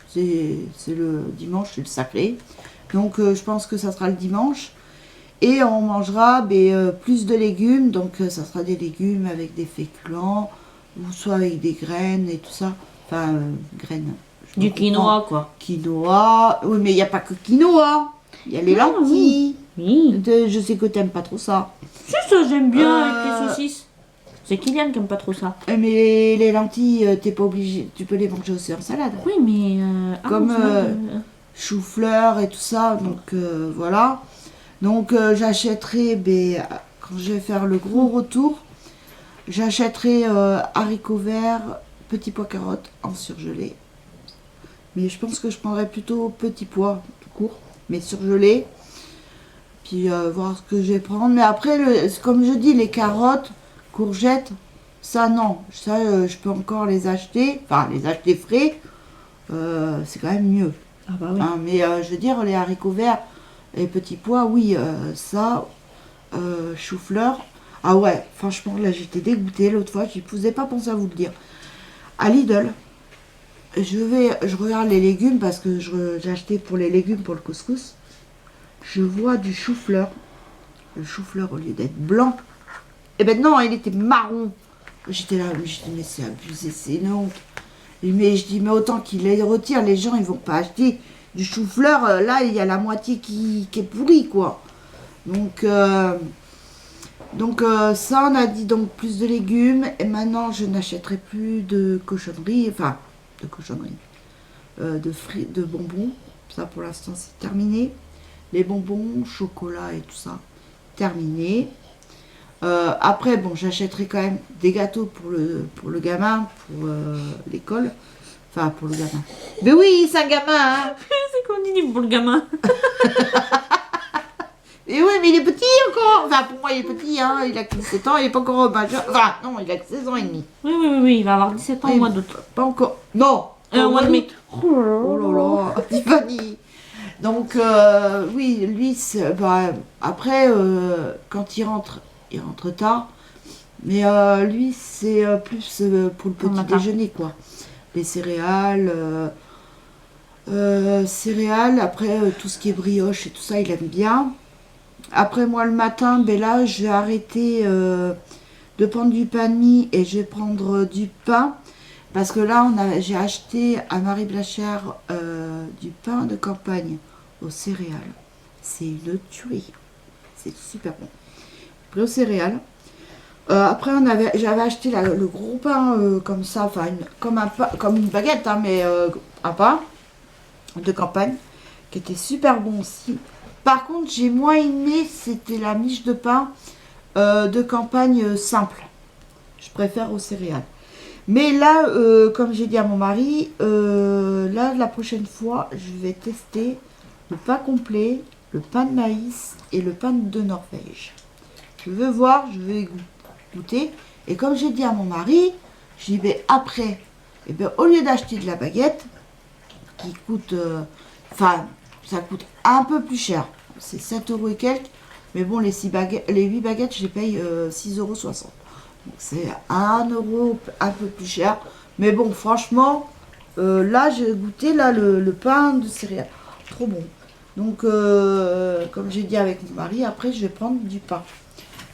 [SPEAKER 1] C'est le dimanche, c'est le sacré. Donc je pense que ça sera le dimanche. Et on mangera plus de légumes. Donc ça sera des légumes avec des féculents, ou soit avec des graines et tout ça. Enfin, graines.
[SPEAKER 2] Du quinoa, quoi.
[SPEAKER 1] Quinoa. Oui, mais il n'y a pas que quinoa. Il y a les lentilles.
[SPEAKER 2] Oui.
[SPEAKER 1] Je sais que t'aimes pas trop ça.
[SPEAKER 2] Si, ça, j'aime bien avec les saucisses. C'est Kylian qui aime pas trop ça.
[SPEAKER 1] Mais les lentilles, t'es pas obligé. Tu peux les manger aussi en salade.
[SPEAKER 2] Oui, mais...
[SPEAKER 1] Comme chou-fleur et tout ça. Donc voilà. Donc j'achèterai, quand je vais faire le gros retour, j'achèterai haricots verts, petits pois carottes en surgelé. Mais je pense que je prendrai plutôt petits pois, tout court, mais surgelé. Puis voir ce que je vais prendre. Mais après, comme je dis, les carottes, courgettes, ça non. Ça, je peux encore les acheter. Enfin, les acheter frais, c'est quand même mieux.
[SPEAKER 2] Ah bah oui.
[SPEAKER 1] Hein, mais je veux dire, les haricots verts, les petits pois, oui, ça, chou-fleur. Ah ouais, franchement, là, j'étais dégoûtée l'autre fois. Je ne pas penser à vous le dire. À Lidl, je regarde les légumes parce que j'ai acheté pour les légumes pour le couscous. Je vois du chou-fleur. Le chou-fleur, au lieu d'être blanc, eh ben non, il était marron. J'étais là, je dis, mais c'est abusé, c'est une honte. Mais je dis, mais autant qu'ils les retirent, les gens, ils vont pas acheter du chou-fleur. Là, il y a la moitié qui est pourrie, quoi. Donc ça, on a dit donc plus de légumes. Et maintenant, je n'achèterai plus de cochonneries. Enfin, de cochonneries. De bonbons. Ça, pour l'instant, c'est terminé. Les bonbons, chocolat et tout ça, terminé. Après, bon, j'achèterai quand même des gâteaux pour le gamin, pour l'école. Enfin, pour le gamin. Mais oui, c'est un gamin, hein.
[SPEAKER 2] C'est qu'on dit pour le gamin.
[SPEAKER 1] Et oui, mais il est petit encore. Enfin, pour moi, il est petit, hein. Il a que 17 ans, il n'est pas encore majeur. Enfin, non, il a que 16 ans et demi.
[SPEAKER 2] Oui, il va avoir 17 ans au mois d'août.
[SPEAKER 1] Pas encore. Non.
[SPEAKER 2] Au mois de mai.
[SPEAKER 1] Oh là là, Tiffany. Donc, oui, lui, après, quand il rentre tard. Mais lui, c'est plus pour le petit déjeuner, quoi. Les céréales, après, tout ce qui est brioche et tout ça, il aime bien. Après, moi, le matin, là, je vais arrêter de prendre du pain de mie et je vais prendre du pain. Parce que là, j'ai acheté à Marie Blachère du pain de campagne aux céréales. C'est une tuerie. C'est super bon. Après, aux céréales. Après, j'avais acheté le gros pain comme ça, enfin, comme une baguette, hein, mais un pain de campagne qui était super bon aussi. Par contre, j'ai moins aimé, c'était la miche de pain de campagne simple. Je préfère aux céréales. Mais là, comme j'ai dit à mon mari, là, la prochaine fois, je vais tester le pain complet, le pain de maïs et le pain de Norvège. Je veux voir, je vais goûter. Et comme j'ai dit à mon mari, j'y vais après. Et bien, au lieu d'acheter de la baguette, qui coûte, ça coûte un peu plus cher. C'est 7 € et quelques. Mais bon, les 8 baguettes, je les paye 6,60 €. Donc c'est 1 € un peu plus cher. Mais bon, franchement, là, j'ai goûté là, le pain de céréales. Trop bon. Donc, comme j'ai dit avec mon mari, après, je vais prendre du pain.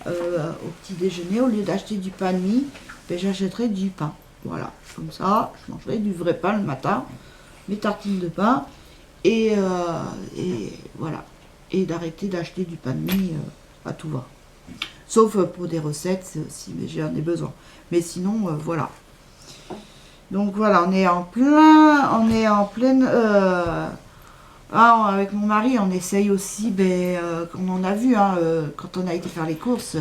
[SPEAKER 1] Au petit déjeuner, au lieu d'acheter du pain de mie, ben, j'achèterai du pain. Voilà, comme ça, je mangerai du vrai pain le matin, mes tartines de pain, et voilà. Et d'arrêter d'acheter du pain de mie à tout va. Sauf pour des recettes, si j'en ai besoin. Mais sinon, voilà. Donc voilà, on est en pleine... avec mon mari, on essaye aussi, comme on a vu, quand on a été faire les courses,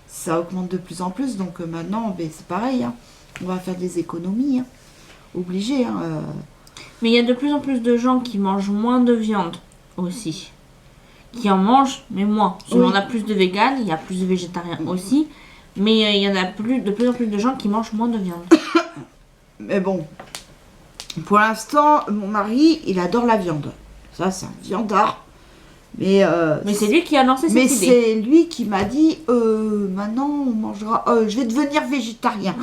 [SPEAKER 1] ça augmente de plus en plus. Donc maintenant, c'est pareil. On va faire des économies. Obligé.
[SPEAKER 2] Mais il y a de plus en plus de gens qui mangent moins de viande aussi. Qui en mangent, mais moins. Oui. On a plus de véganes, il y a plus de végétariens aussi. Mais il y en a de plus en plus de gens qui mangent moins de viande.
[SPEAKER 1] Mais bon, pour l'instant, mon mari, il adore la viande. Ça, c'est un viandard. Mais
[SPEAKER 2] c'est lui qui a lancé cette idée.
[SPEAKER 1] Mais c'est lui qui m'a dit, maintenant, on mangera... je vais devenir végétarien.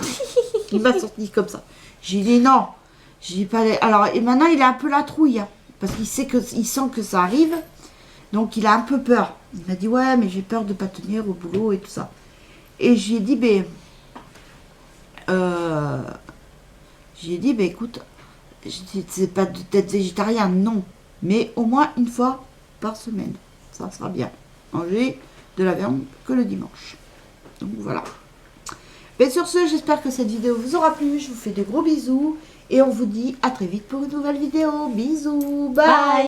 [SPEAKER 1] Il m'a sorti comme ça. J'ai dit non. J'ai dit pas... Alors, et maintenant, il a un peu la trouille. Parce qu'il sent que ça arrive. Donc, il a un peu peur. Il m'a dit, ouais, mais j'ai peur de ne pas tenir au boulot et tout ça. Et j'ai dit, écoute, c'est pas d'être végétarien, non. Mais au moins une fois par semaine. Ça sera bien. Manger de la viande que le dimanche. Donc, voilà. Mais sur ce, j'espère que cette vidéo vous aura plu. Je vous fais de gros bisous. Et on vous dit à très vite pour une nouvelle vidéo. Bisous. Bye.